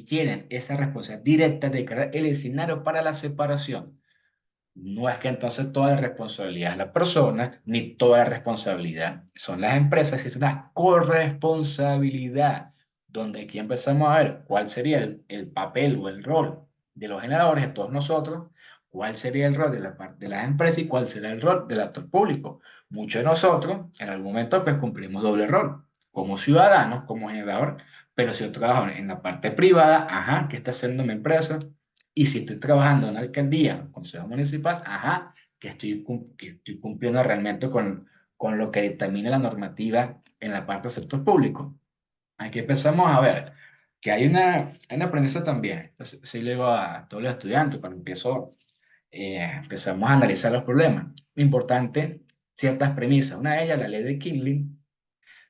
tienen esa responsabilidad directa de crear el escenario para la separación. No es que entonces toda la responsabilidad es la persona, ni toda la responsabilidad son las empresas, es una corresponsabilidad, donde aquí empezamos a ver cuál sería el papel o el rol de los generadores, de todos nosotros, cuál sería el rol de las empresas y cuál será el rol del actor público. Muchos de nosotros en algún momento pues cumplimos doble rol, como ciudadanos, como generador, pero si yo trabajo en la parte privada, ajá, ¿qué está haciendo mi empresa? Y si estoy trabajando en la alcaldía, consejo municipal, ajá, que estoy cumpliendo realmente con lo que determina la normativa en la parte del sector público. Aquí empezamos a ver que hay una premisa también. Entonces, sí le digo a todos los estudiantes cuando empezamos a analizar los problemas. Importante, ciertas premisas. Una de ellas, la ley de Killing,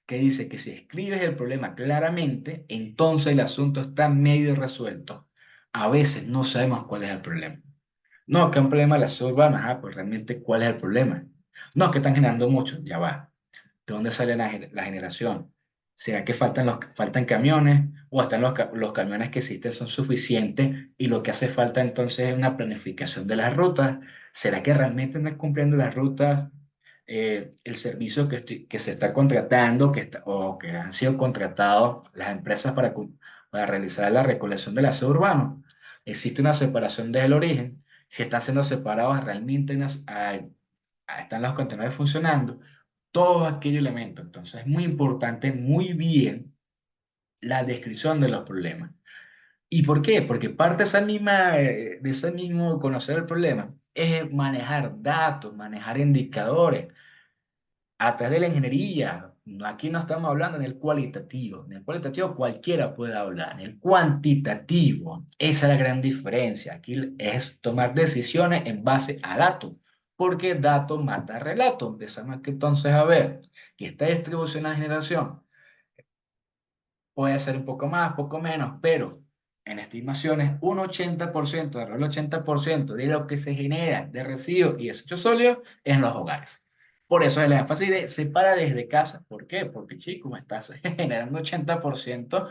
que dice que si escribes el problema claramente, entonces el asunto está medio resuelto. A veces no sabemos cuál es el problema. No, que un problema de la ciudad urbana, pues realmente cuál es el problema. No, que están generando mucho, ya va. ¿De dónde sale la generación? ¿Será que faltan camiones? ¿O hasta los camiones que existen son suficientes y lo que hace falta entonces es una planificación de las rutas? ¿Será que realmente no están cumpliendo las rutas, el servicio que se está contratando o que han sido contratados las empresas para realizar la recolección del aseo urbano? ¿Existe una separación desde el origen? Si están siendo separados, realmente están los contenedores funcionando, todos aquellos elementos. Entonces es muy importante, muy bien, la descripción de los problemas. ¿Y por qué? Porque parte de ese mismo conocer el problema es manejar datos, manejar indicadores a través de la ingeniería. Aquí no estamos hablando en el cualitativo. En el cualitativo cualquiera puede hablar. En el cuantitativo, esa es la gran diferencia. Aquí es tomar decisiones en base a datos. Porque datos mata relato. Empezamos aquí entonces a ver que esta distribución de generación puede ser un poco más, poco menos, pero en estimaciones, un 80%, alrededor del 80% de lo que se genera de residuos y desechos sólidos es en los hogares. Por eso es el énfasis de separa desde casa. ¿Por qué? Porque, chico, me estás generando 80%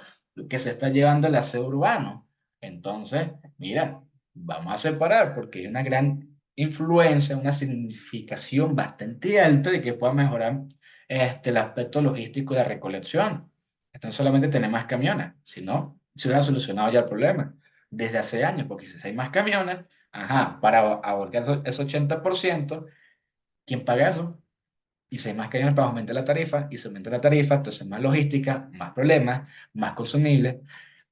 que se está llevando el aseo urbano. Entonces, mira, vamos a separar porque hay una gran influencia, una significación bastante alta de que pueda mejorar el aspecto logístico de la recolección. Entonces solamente tener más camiones, si no, se hubiera solucionado ya el problema desde hace años, porque si hay más camiones, ajá, para abarcar ese 80%, ¿quién paga eso? Y si hay más camiones, para aumentar la tarifa, y se aumenta la tarifa, entonces más logística, más problemas, más consumibles,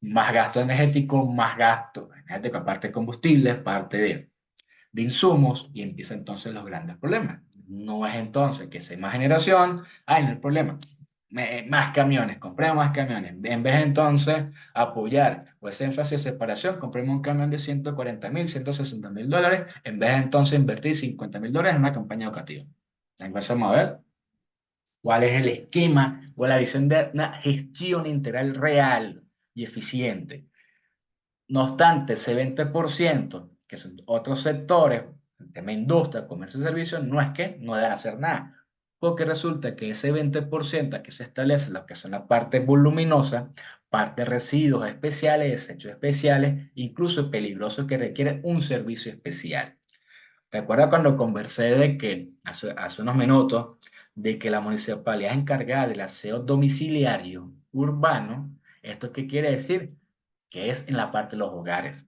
más gasto energético, más gasto energético, aparte de combustibles, parte de insumos, y empiezan entonces los grandes problemas. No es entonces que sea más generación, ay, no hay problema, más camiones, compremos más camiones. En vez de entonces apoyar o ese énfasis de separación, compremos un camión de 140.000, $160.000, en vez de entonces invertir $50.000 en una campaña educativa. Empezamos a ver cuál es el esquema o la visión de una gestión integral real y eficiente. No obstante, ese 20%, que son otros sectores, el tema industria, comercio y servicios, no es que no deben hacer nada, porque resulta que ese 20% aquí se establece lo que son las partes voluminosas, partes residuos especiales, desechos especiales, incluso peligrosos que requieren un servicio especial. Recuerda cuando conversé de que, hace unos minutos, de que la municipalidad es encargada del aseo domiciliario urbano. ¿Esto qué quiere decir? Que es en la parte de los hogares.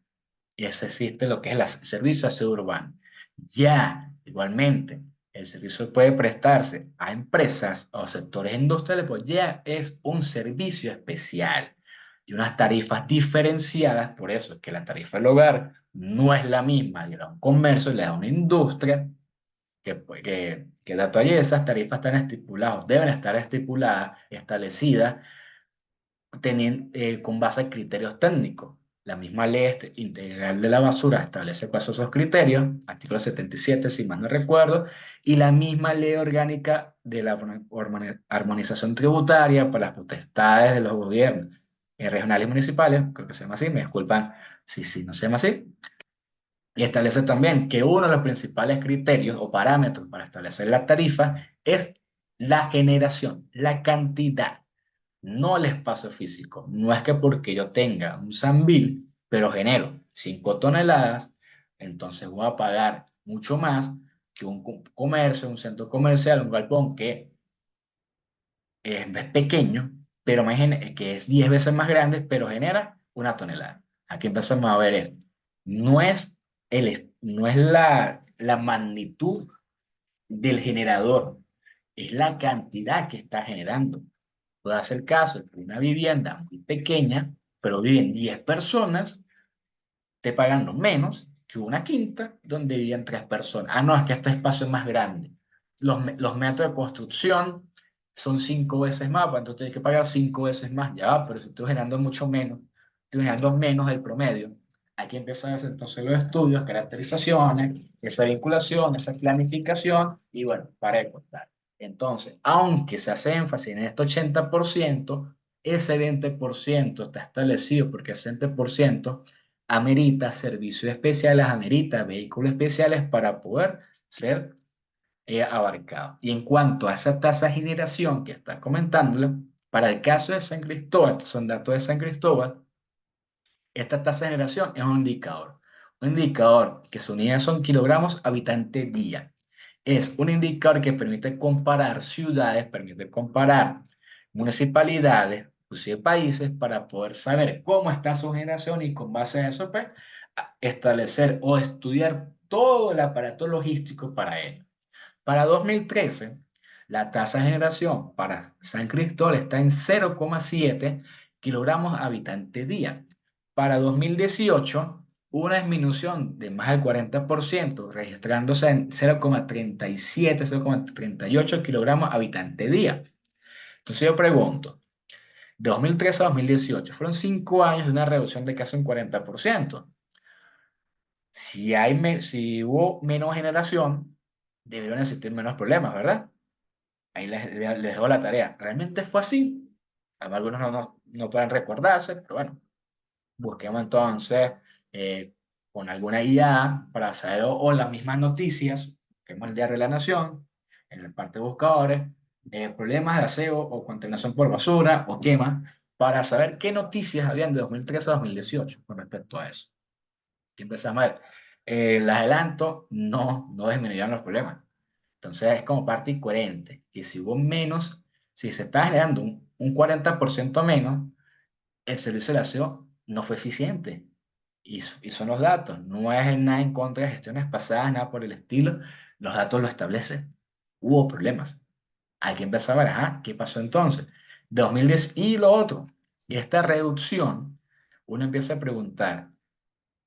Y eso existe lo que es el servicio de aseo urbano. Ya, igualmente, el servicio puede prestarse a empresas o sectores industriales, pues ya es un servicio especial y unas tarifas diferenciadas. Por eso es que la tarifa del hogar no es la misma que la de un comercio, la de una industria, que dato allí, esas tarifas están estipuladas, deben estar estipuladas, establecidas con base a criterios técnicos. La misma ley integral de la basura establece cuáles son esos criterios, artículo 77, si mal no recuerdo, y la misma ley orgánica de la armonización tributaria para las potestades de los gobiernos regionales y municipales, creo que se llama así, me disculpan si no se llama así, y establece también que uno de los principales criterios o parámetros para establecer la tarifa es la generación, la cantidad, no el espacio físico. No es que porque yo tenga un Sambil, pero genero 5 toneladas, entonces voy a pagar mucho más que un comercio, un centro comercial, un galpón que es pequeño, pero que es 10 veces más grande, pero genera 1 tonelada. Aquí empezamos a ver esto. No es la magnitud del generador, es la cantidad que está generando. Puede hacer caso de que una vivienda muy pequeña, pero viven 10 personas, esté pagando menos que una quinta donde vivían 3 personas. Ah, no, es que este espacio es más grande. Los metros de construcción son 5 veces más, pues entonces tienes que pagar 5 veces más. Ya va, pero si estoy generando mucho menos, estoy generando menos del promedio. Aquí empiezan a hacer entonces los estudios, caracterizaciones, esa vinculación, esa planificación, y bueno, para de contar. Entonces, aunque se hace énfasis en este 80%, ese 20% está establecido porque ese 20% amerita servicios especiales, amerita vehículos especiales para poder ser abarcado. Y en cuanto a esa tasa de generación que está comentándolo, para el caso de San Cristóbal, estos son datos de San Cristóbal, esta tasa de generación es un indicador. Un indicador que su unidad son kilogramos habitante día. Es un indicador que permite comparar ciudades, permite comparar municipalidades, inclusive países, para poder saber cómo está su generación y con base a eso, pues, establecer o estudiar todo el aparato logístico para ello. Para 2013, la tasa de generación para San Cristóbal está en 0,7 kilogramos habitante día. Para 2018, una disminución de más del 40%, registrándose en 0,37, 0,38 kilogramos habitante día. Entonces yo pregunto, de 2013 a 2018, fueron 5 años de una reducción de casi un 40%. Si hubo menos generación, debieron existir menos problemas, ¿verdad? Ahí les dejo la tarea. ¿Realmente fue así? Algunos no pueden recordarse, pero bueno, busquemos entonces eh, con alguna guía para saber o las mismas noticias, busquemos el Diario de la Nación, en la parte de buscadores, problemas de aseo o contaminación por basura o quema, para saber qué noticias habían de 2013 a 2018 con respecto a eso. Y empezamos a ver, el adelanto no disminuyeron los problemas. Entonces es como parte incoherente, que si hubo menos, si se está generando un 40% menos, el servicio de aseo no fue eficiente. Y son los datos. No es nada en contra de gestiones pasadas, nada por el estilo. Los datos lo establecen. Hubo problemas. Hay que empezar a ver, ajá, ¿qué pasó entonces? 2010 y lo otro. Y esta reducción, uno empieza a preguntar,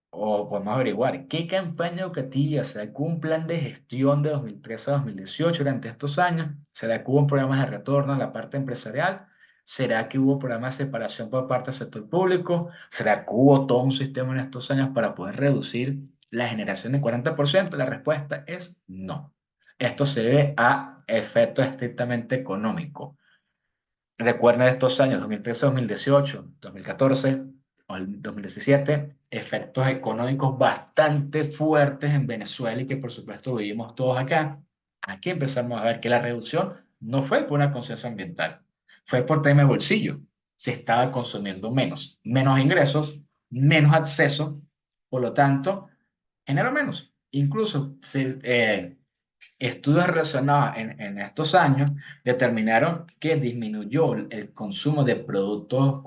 o podemos averiguar, ¿qué campaña educativa? ¿Será que hubo un plan de gestión de 2013 a 2018 durante estos años? ¿Será que hubo programas de retorno a la parte empresarial? ¿Será que hubo programas de separación por parte del sector público? ¿Será que hubo todo un sistema en estos años para poder reducir la generación en 40%? La respuesta es no. Esto se debe a efectos estrictamente económicos. Recuerden estos años, 2013, 2018, 2014 o el 2017, efectos económicos bastante fuertes en Venezuela y que por supuesto vivimos todos acá. Aquí empezamos a ver que la reducción no fue por una conciencia ambiental, fue por tema de bolsillo. Se estaba consumiendo menos ingresos, menos acceso, por lo tanto, generó menos. Incluso estudios relacionados en estos años determinaron que disminuyó el consumo de productos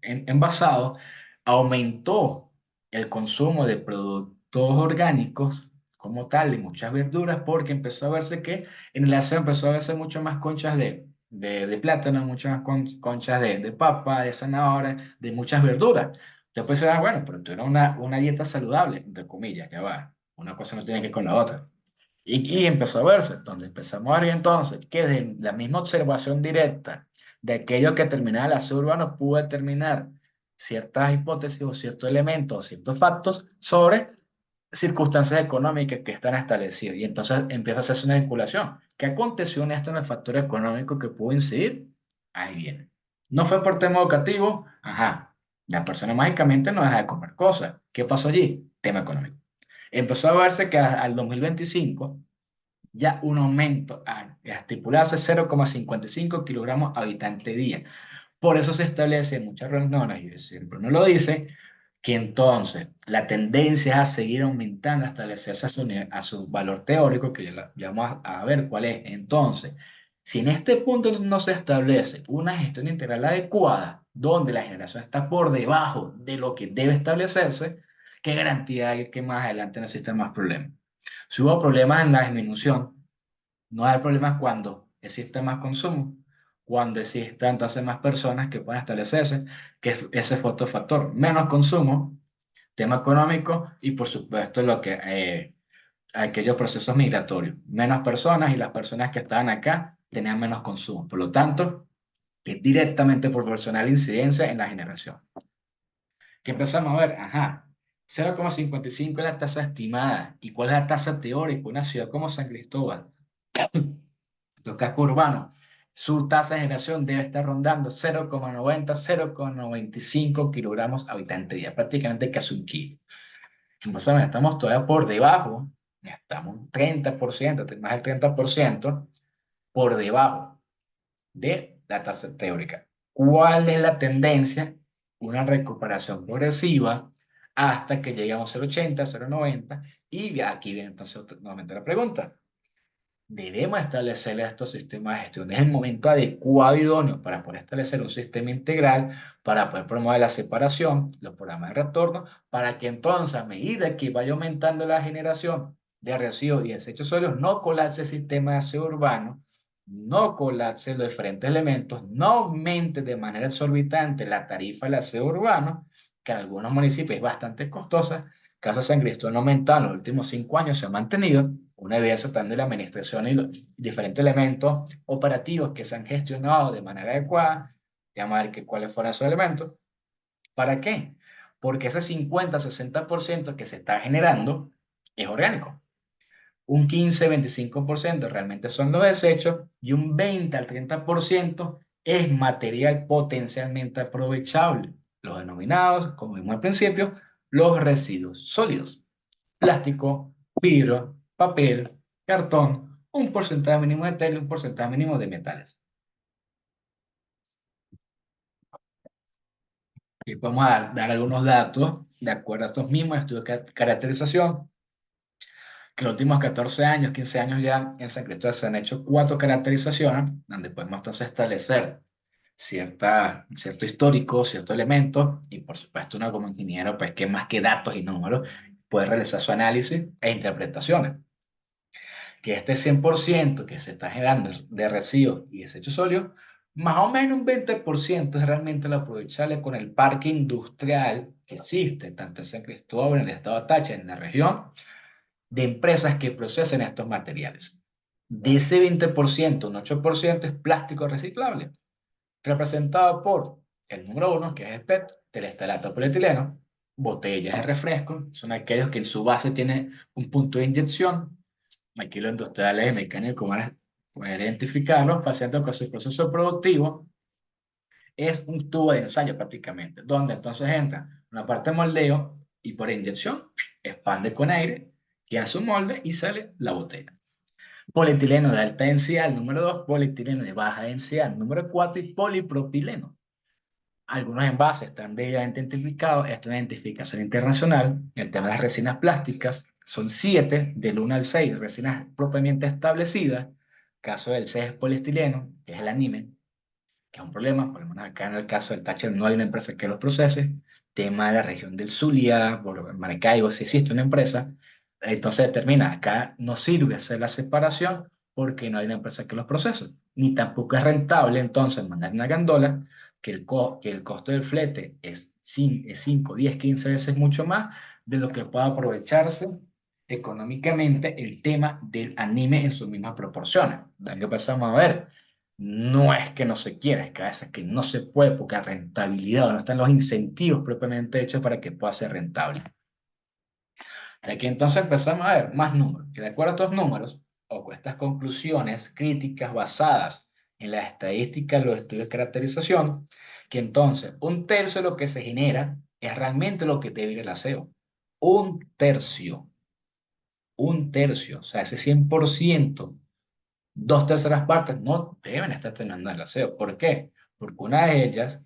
envasados, aumentó el consumo de productos orgánicos como tal, y muchas verduras, porque empezó a verse que en el aseo empezó a verse mucho más conchas de plátano, muchas más conchas de papa, de zanahoria, de muchas verduras. Después se da, bueno, pero tú era una dieta saludable, entre comillas, que va. Una cosa no tiene que ver con la otra. Y empezó a verse, entonces empezamos a ver entonces que de la misma observación directa de aquello que terminaba el aseo urbano pudo determinar ciertas hipótesis o ciertos elementos o ciertos factos sobre circunstancias económicas que están establecidas. Y entonces empieza a hacerse una vinculación. ¿Qué aconteció en esto en el factor económico que pudo incidir? Ahí viene. ¿No fue por tema educativo? Ajá. La persona mágicamente no deja de comer cosas. ¿Qué pasó allí? Tema económico. Empezó a verse que al 2025 ya un aumento a estipularse 0,55 kilogramos habitante día. Por eso se establece en muchas reuniones, y siempre uno lo dice, que entonces la tendencia es a seguir aumentando hasta establecerse a su valor teórico, que ya vamos a ver cuál es. Entonces, si en este punto no se establece una gestión integral adecuada, donde la generación está por debajo de lo que debe establecerse, ¿qué garantía hay que más adelante no existen más problemas? Si hubo problemas en la disminución, no hay problemas cuando existe más consumo, cuando existen entonces más personas que pueden establecerse, que ese fue otro factor, menos consumo, tema económico y por supuesto aquellos procesos migratorios, menos personas y las personas que estaban acá tenían menos consumo. Por lo tanto, es directamente proporcional a la incidencia en la generación. ¿Qué empezamos a ver? Ajá. 0,55 es la tasa estimada. ¿Y cuál es la tasa teórica? Una ciudad como San Cristóbal, los cascos urbanos, su tasa de generación debe estar rondando 0,90, 0,95 kilogramos habitante día, prácticamente casi un kilo. Entonces, estamos todavía por debajo, ya estamos un 30%, más del 30% por debajo de la tasa teórica. ¿Cuál es la tendencia? Una recuperación progresiva hasta que lleguemos a 0,80, 0,90 y aquí viene entonces nuevamente la pregunta. Debemos establecer estos sistemas de gestión. Es el momento adecuado y idóneo para poder establecer un sistema integral, para poder promover la separación, los programas de retorno, para que entonces, a medida que vaya aumentando la generación de residuos y desechos sólidos, no colapse el sistema de aseo urbano, no colapse los diferentes elementos, no aumente de manera exorbitante la tarifa del aseo urbano, que en algunos municipios es bastante costosa. Caso de San Cristóbal no ha aumentado en los últimos 5 años, se ha mantenido una evidencia también de la administración y los diferentes elementos operativos que se han gestionado de manera adecuada. Vamos a ver cuáles fueron esos elementos. ¿Para qué? Porque ese 50-60% que se está generando es orgánico. Un 15-25% realmente son los desechos y un 20 al 30% es material potencialmente aprovechable, los denominados, como vimos al principio, los residuos sólidos: plástico, vidrio, papel, cartón, un porcentaje mínimo de tela y un porcentaje mínimo de metales. Y vamos a dar algunos datos de acuerdo a estos mismos estudios de caracterización, que los últimos 14 años, 15 años ya en San Cristóbal se han hecho 4 caracterizaciones, donde podemos entonces establecer cierto histórico, cierto elemento, y por supuesto uno como ingeniero, pues que más que datos y números, puede realizar su análisis e interpretaciones. Que este 100% que se está generando de residuos y desechos sólidos, más o menos un 20% es realmente lo aprovechable con el parque industrial que existe, tanto en San Cristóbal, en el estado de Táchira, en la región, de empresas que procesan estos materiales. De ese 20%, un 8% es plástico reciclable, representado por el número uno, que es el PET, telestalato polietileno, botellas de refresco, son aquellos que en su base tienen un punto de inyección. Aquí los industriales y mecánicos van a poder identificarlos, haciendo que su proceso productivo es un tubo de ensayo prácticamente, donde entonces entra una parte de moldeo y por inyección expande con aire, queda su molde y sale la botella. Polietileno de alta densidad, el número 2, polietileno de baja densidad, el número 4 y polipropileno. Algunos envases están debidamente identificados, esta es una identificación internacional. El tema de las resinas plásticas, son 7, del 1 al 6, resinas propiamente establecidas. Caso del 6 es poliestileno, que es el anime, que es un problema, por lo menos acá en el caso del Táchira no hay una empresa que los procese. Tema de la región del Zulia, por Maracaibo, si existe una empresa, entonces determina, acá no sirve hacer la separación porque no hay una empresa que los procese, ni tampoco es rentable entonces mandar una gandola, que el costo del flete es 5, 10, 15 veces mucho más de lo que pueda aprovecharse económicamente el tema del anime en sus mismas proporciones. ¿De qué pasamos a ver? No es que no se quiera, es que a veces que no se puede porque la rentabilidad no están los incentivos propiamente hechos para que pueda ser rentable. De aquí entonces empezamos a ver más números, que de acuerdo a estos números o con estas conclusiones críticas basadas en las estadísticas, los estudios de caracterización, que entonces un tercio de lo que se genera es realmente lo que debe ir el aseo. Un tercio, o sea, ese 100%. Dos terceras partes no deben estar teniendo el aseo. ¿Por qué? Porque una de ellas,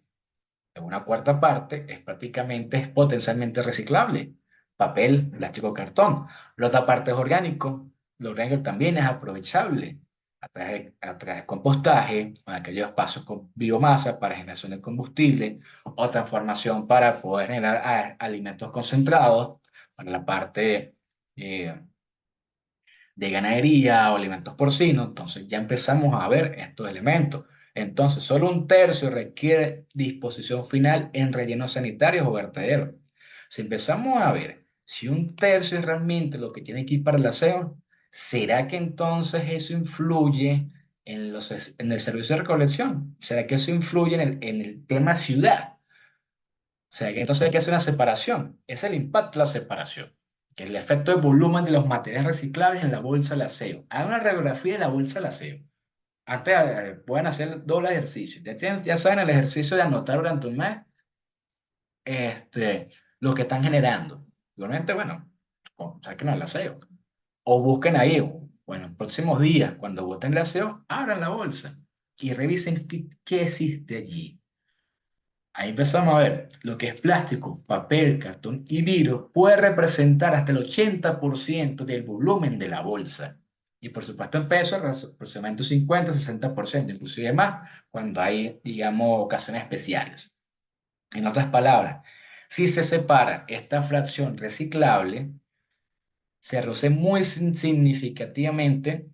una cuarta parte, es potencialmente reciclable. Papel, plástico, cartón. La otra parte es orgánico. Lo orgánico también es aprovechable a través de compostaje, con aquellos pasos con biomasa para generación de combustible, o transformación para poder generar alimentos concentrados, para la parte eh, de ganadería o alimentos porcinos, entonces ya empezamos a ver estos elementos. Entonces, solo un tercio requiere disposición final en rellenos sanitarios o vertederos. Si empezamos a ver si un tercio es realmente lo que tiene que ir para el aseo, ¿será que entonces eso influye en el servicio de recolección? ¿Será que eso influye en el tema ciudad? O sea, que entonces hay que hacer una separación. Es el impacto de la separación, que es el efecto de volumen de los materiales reciclables en la bolsa de aseo. Hagan una radiografía de la bolsa de aseo. Antes pueden hacer doble ejercicio. Ya saben el ejercicio de anotar durante un mes lo que están generando. Igualmente, bueno, saquen el aseo. O busquen ahí, bueno, en próximos días, cuando voten el aseo, abran la bolsa y revisen qué existe allí. Ahí empezamos a ver lo que es plástico, papel, cartón y vidrio puede representar hasta el 80% del volumen de la bolsa. Y por supuesto en peso, aproximadamente un 50-60%, inclusive más, cuando hay, digamos, ocasiones especiales. En otras palabras, si se separa esta fracción reciclable, se reduce muy significativamente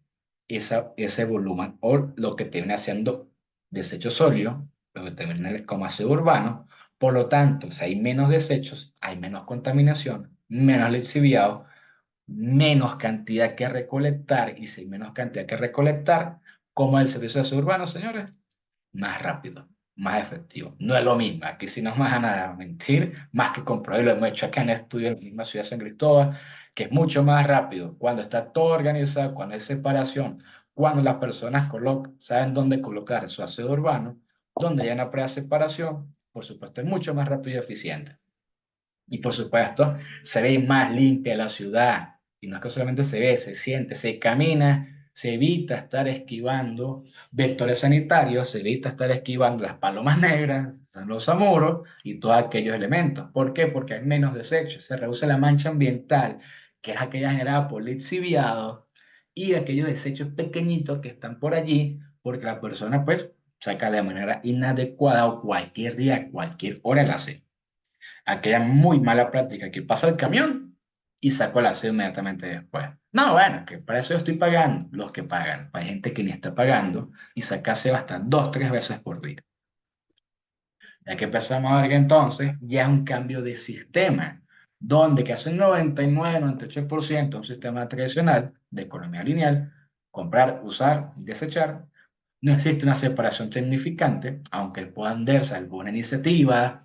ese volumen o lo que termina siendo desecho sólido, lo que termina como aseo urbano. Por lo tanto, si hay menos desechos, hay menos contaminación, menos lixiviado, menos cantidad que recolectar, y si hay menos cantidad que recolectar, como el servicio de aseo urbano, señores, más rápido, más efectivo. No es lo mismo, aquí sí no me van a mentir, más que comprobar, lo hemos hecho acá en el estudio en la misma ciudad de San Cristóbal, que es mucho más rápido cuando está todo organizado, cuando hay separación, cuando las personas saben dónde colocar su aseo urbano, donde hay una pre-separación, por supuesto, es mucho más rápido y eficiente. Y por supuesto, se ve más limpia la ciudad. Y no es que solamente se ve, se siente, se camina, se evita estar esquivando vectores sanitarios, se evita estar esquivando las palomas negras, son los amuros y todos aquellos elementos. ¿Por qué? Porque hay menos desechos, se reduce la mancha ambiental, que es aquella generada por lixiviados y aquellos desechos pequeñitos que están por allí, porque la persona pues saca de manera inadecuada o cualquier día, cualquier hora la hace aquella muy mala práctica que pasa el camión y saco el aseo inmediatamente después. No, bueno, que para eso yo estoy pagando, los que pagan. Hay gente que ni está pagando y saca aseo hasta 2, 3 veces por día. Ya que empezamos a ver que entonces ya es un cambio de sistema, donde que hace un 99, 98% un sistema tradicional de economía lineal, comprar, usar y desechar, no existe una separación significante, aunque puedan darse alguna iniciativa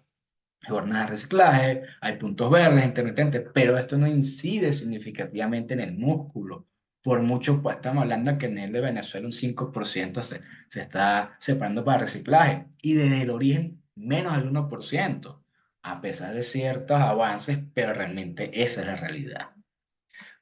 jornadas de reciclaje, hay puntos verdes, intermitentes, pero esto no incide significativamente en el músculo. Por mucho, pues estamos hablando que en el de Venezuela un 5% se está separando para reciclaje y desde el origen menos del 1%, a pesar de ciertos avances, pero realmente esa es la realidad.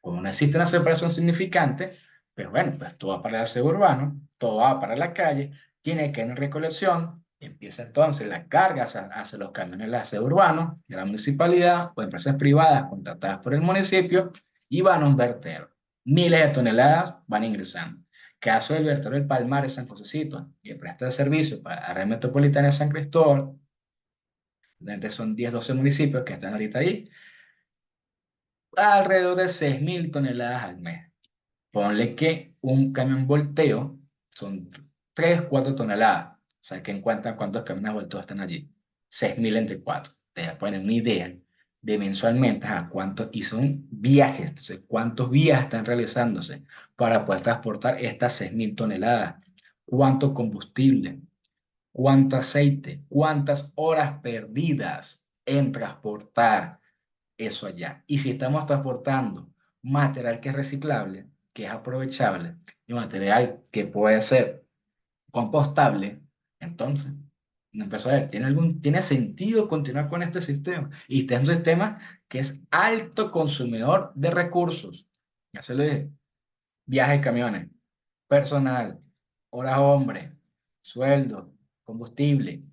Como no existe una separación significante, pues bueno, pues todo va para el aseo urbano, todo va para la calle, tiene que ir en recolección, empieza entonces la carga hacia los camiones del aseo urbano, de la municipalidad o empresas privadas contratadas por el municipio y van a un vertedero. Miles de toneladas van ingresando. Caso del vertedero del Palmar de San Josecito, que presta servicio para la red metropolitana de San Cristóbal, donde son 10 12 municipios que están ahorita ahí, alrededor de 6.000 toneladas al mes. Ponle que un camión volteo son 3 4 toneladas. O sea, que en cuenta cuántos camiones volteos están allí. 6.000 entre 4. Te ponen una idea de mensualmente a cuántos, y son viajes, entonces, cuántos vías están realizándose para poder transportar estas 6.000 toneladas. Cuánto combustible, cuánto aceite, cuántas horas perdidas en transportar eso allá. Y si estamos transportando material que es reciclable, que es aprovechable, y material que puede ser compostable, entonces, no empezó a ver, ¿tiene sentido continuar con este sistema? Y este es un sistema que es alto consumidor de recursos. Ya se lo dije, viajes de camiones, personal, horas hombre, sueldo, combustible,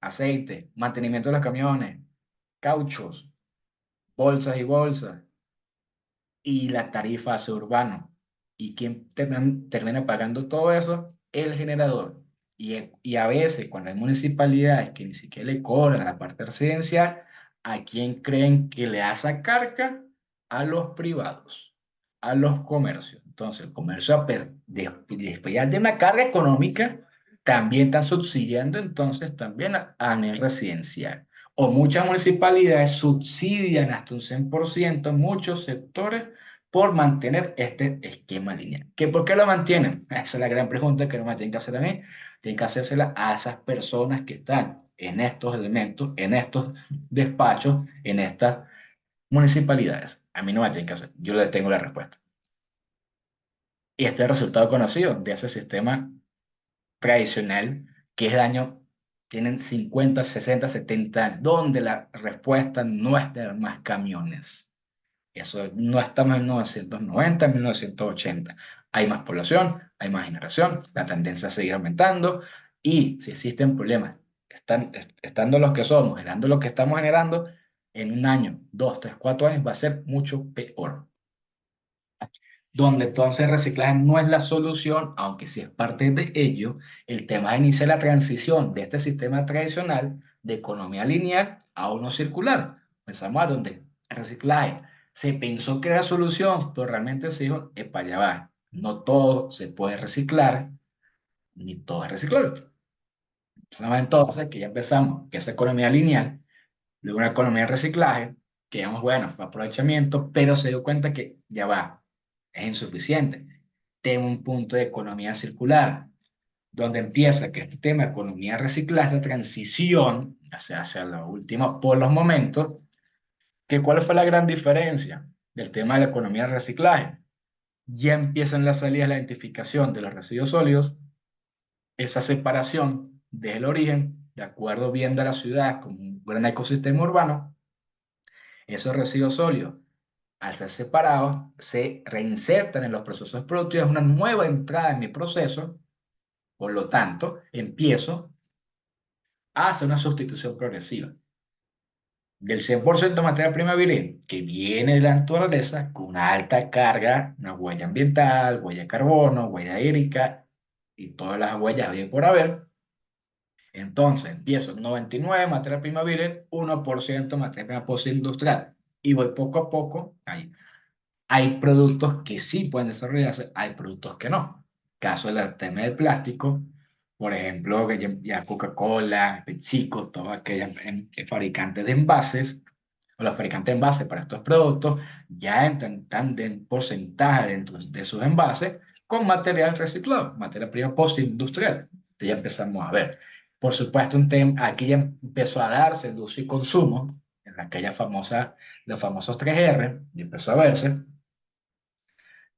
aceite, mantenimiento de los camiones, cauchos, bolsas y bolsas y la tarifa hace urbano. ¿Y quién termina pagando todo eso? El generador. Y a veces, cuando hay municipalidades que ni siquiera le cobran la parte residencial, ¿a quién creen que le hace carga? A los privados, a los comercios. Entonces, el comercio, después ya de una carga económica, también está subsidiando entonces también a nivel residencial o muchas municipalidades subsidian hasta un 100% muchos sectores por mantener este esquema lineal. ¿Por qué lo mantienen? Esa es la gran pregunta que no me tienen que hacer a mí, tienen que hacérsela a esas personas que están en estos elementos, en estos despachos, en estas municipalidades. A mí no me tienen que hacer, yo le tengo la respuesta. Y este es el resultado conocido de ese sistema tradicional, que es de año, tienen 50 60 70 años, donde la respuesta no es tener más camiones. Eso no estamos en 1990, en 1980. Hay más población, hay más generación, la tendencia a seguir aumentando y si existen problemas, estando los que somos, generando lo que estamos generando, en un año, 2, 3, 4 años va a ser mucho peor donde entonces el reciclaje no es la solución, aunque sí es parte de ello, el tema inicia la transición de este sistema tradicional de economía lineal a uno circular. Pensamos a donde el reciclaje se pensó que era la solución, pero realmente se dijo, para allá va, no todo se puede reciclar, ni todo es reciclable. Pensamos entonces que ya empezamos, que esa economía lineal, luego una economía de reciclaje, que digamos, bueno, fue aprovechamiento, pero se dio cuenta que ya va, es insuficiente. Tengo un punto de economía circular, donde empieza que este tema de economía reciclaje, esa transición hacia los últimos por los momentos, que ¿cuál fue la gran diferencia del tema de la economía de reciclaje? Ya empiezan las salidas, la identificación de los residuos sólidos, esa separación desde el origen, de acuerdo viendo a la ciudad como un gran ecosistema urbano, esos residuos sólidos, al ser separados, se reinsertan en los procesos productivos, una nueva entrada en mi proceso, por lo tanto, empiezo a hacer una sustitución progresiva del 100% materia prima viril que viene de la naturaleza con una alta carga, una huella ambiental, huella de carbono, huella hídrica y todas las huellas bien por haber. Entonces empiezo 99 materia prima viril, 1% materia prima postindustrial y voy poco a poco ahí. Hay productos que sí pueden desarrollarse, hay productos que no. Caso del tema del plástico, por ejemplo, que ya Coca-Cola, PepsiCo, todos aquellos fabricantes de envases, o los fabricantes de envases para estos productos, ya están en porcentaje dentro de sus envases con material reciclado, materia prima postindustrial. Entonces ya empezamos a ver. Por supuesto, aquí ya empezó a darse el uso y consumo, en aquella famosa, los famosos 3R, y empezó a verse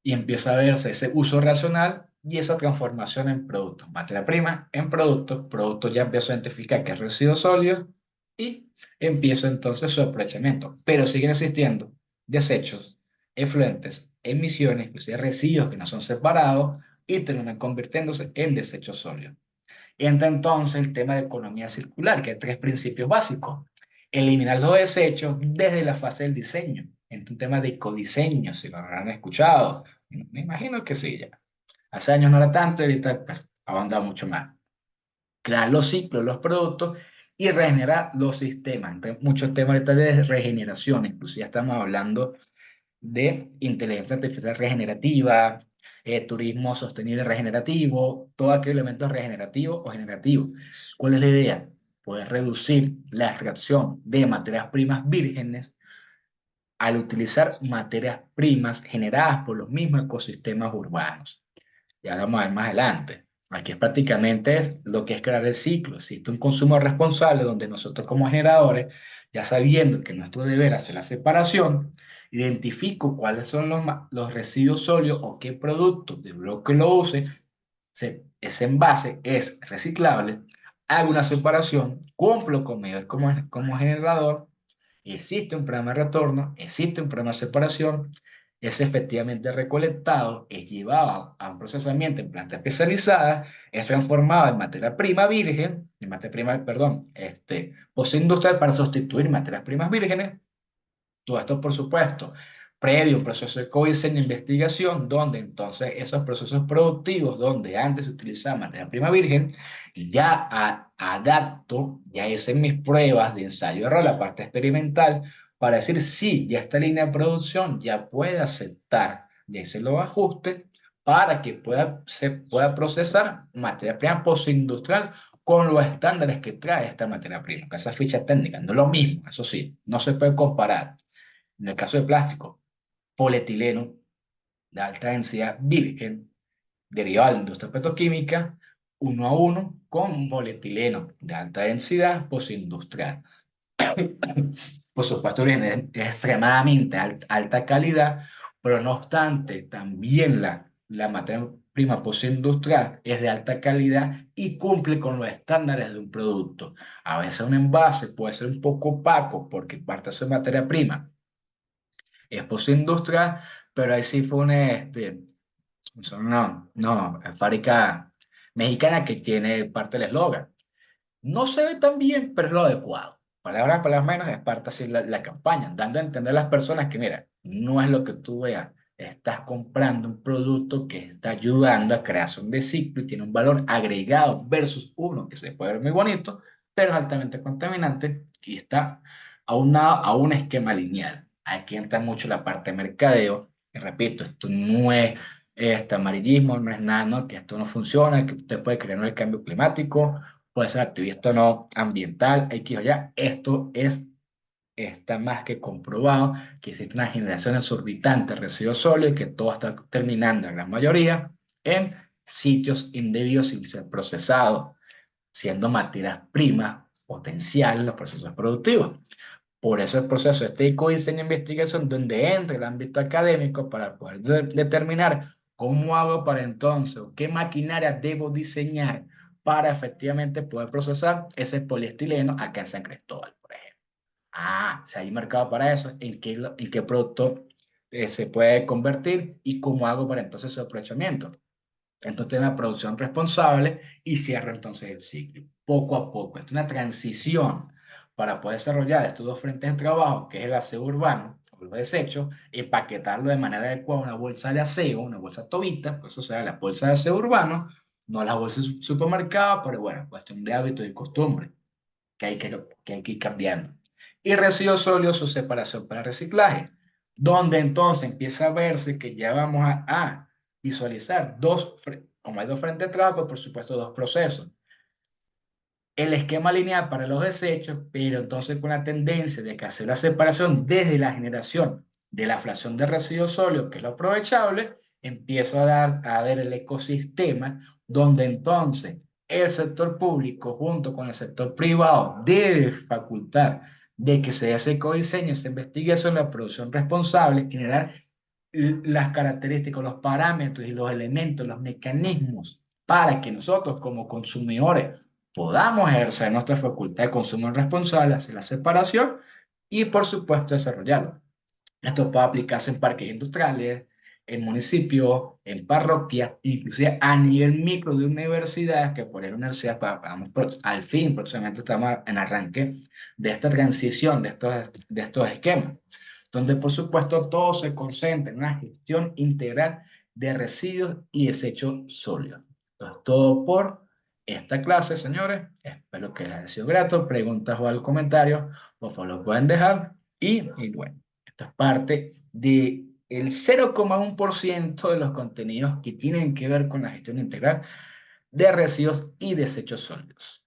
y empieza a verse ese uso racional y esa transformación en productos. Materia prima en productos, producto ya empiezo a identificar que es residuo sólido y empiezo entonces su aprovechamiento. Pero siguen existiendo desechos, efluentes, emisiones, inclusive residuos que no son separados y terminan convirtiéndose en desechos sólidos. Entra entonces el tema de economía circular, que hay tres principios básicos. Eliminar los desechos desde la fase del diseño. Entra un tema de ecodiseño, si lo habrán escuchado. Me imagino que sí, ya. Hace años no era tanto y ahorita pues, ha avanzado mucho más. Crear los ciclos, los productos y regenerar los sistemas. Entonces, muchos temas ahorita de regeneración, inclusive ya estamos hablando de inteligencia artificial regenerativa, turismo sostenible regenerativo, todo aquel elemento regenerativo o generativo. ¿Cuál es la idea? Poder reducir la extracción de materias primas vírgenes al utilizar materias primas generadas por los mismos ecosistemas urbanos. Ya vamos a ver más adelante. Aquí es prácticamente es lo que es crear el ciclo. Existe un consumo responsable donde nosotros como generadores, ya sabiendo que nuestro deber hacer la separación, identifico cuáles son los residuos sólidos o qué producto de bloque lo use, ese envase es reciclable, hago una separación, cumplo con mi deber como generador, existe un programa de retorno, existe un programa de separación, es efectivamente recolectado, es llevado a un procesamiento en planta especializada, es transformado en materia prima virgen, en materia prima, perdón, postindustrial para sustituir materias primas vírgenes. Todo esto, por supuesto, previo a un proceso de codiseño e investigación, donde entonces esos procesos productivos, donde antes se utilizaba materia prima virgen, ya adapto, ya hice mis pruebas de ensayo y error, la parte experimental, para decir si ya esta línea de producción ya puede aceptar, ya hice los ajustes, para que se pueda procesar materia prima postindustrial con los estándares que trae esta materia prima, que esa ficha técnica, no es lo mismo, eso sí, no se puede comparar. En el caso de plástico, polietileno de alta densidad virgen, derivado de la industria petroquímica, uno a uno con polietileno de alta densidad postindustrial. Por supuesto, viene de extremadamente alta calidad, pero no obstante, también la materia prima postindustrial es de alta calidad y cumple con los estándares de un producto. A veces un envase puede ser un poco opaco porque parte de su materia prima es posindustria, pero ahí sí fue una fábrica mexicana que tiene parte del eslogan. No se ve tan bien, pero es lo adecuado. Palabras menos, es parte así la campaña, dando a entender a las personas que, mira, no es lo que tú veas, estás comprando un producto que está ayudando a creación de ciclo y tiene un valor agregado versus uno que se puede ver muy bonito, pero es altamente contaminante y está a un esquema lineal. Aquí entra mucho la parte de mercadeo, y repito, esto no es amarillismo, no es nada, ¿no? Que esto no funciona, que usted puede crear el cambio climático, puede ser activista o no ambiental, X o ya, está más que comprobado que existe una generación exorbitante de residuos sólidos y que todo está terminando, en la mayoría, en sitios indebidos sin ser procesados, siendo materias primas potenciales en los procesos productivos. Por eso el proceso de ecodiseño e investigación, donde entra el ámbito académico para poder determinar cómo hago para entonces, o qué maquinaria debo diseñar para efectivamente poder procesar ese poliestileno acá en San Cristóbal, por ejemplo. Ah, si hay mercado para eso, en qué producto se puede convertir y cómo hago para entonces su aprovechamiento? Entonces, una producción responsable y cierra entonces el ciclo. Poco a poco. Es una transición para poder desarrollar estos dos frentes de trabajo, que es el aseo urbano o los desechos, empaquetarlo de manera adecuada, una bolsa de aseo, una bolsa tobita, pues o sea, la bolsa de aseo urbano, no las bolsas de supermercado, pero bueno, cuestión de hábito y costumbre que hay que ir cambiando. Y residuos sólidos, su separación para reciclaje, donde entonces empieza a verse que ya vamos a visualizar como hay dos frentes de trabajo, pues por supuesto dos procesos. El esquema lineal para los desechos, pero entonces con la tendencia de que hacer la separación desde la generación de la fracción de residuos sólidos, que es lo aprovechable, empiezo a ver el ecosistema donde entonces el sector público junto con el sector privado debe facultar de que se hace ecodiseño, se investigue sobre la producción responsable, generar las características, los parámetros y los elementos, los mecanismos para que nosotros como consumidores podamos ejercer nuestra facultad de consumo responsable, hacer la separación y por supuesto desarrollarlo. Esto puede aplicarse en parques industriales, en municipios, en parroquias, inclusive a nivel micro de universidades, que por la universidad, vamos, al fin, próximamente estamos en arranque de esta transición, de estos esquemas, donde por supuesto todo se concentra en una gestión integral de residuos y desechos sólidos. Entonces, todo por esta clase, señores. Espero que les haya sido grato. Preguntas o algún comentario, por favor, lo pueden dejar. Y bueno. Esto es parte del 0,1% de los contenidos que tienen que ver con la gestión integral de residuos y desechos sólidos.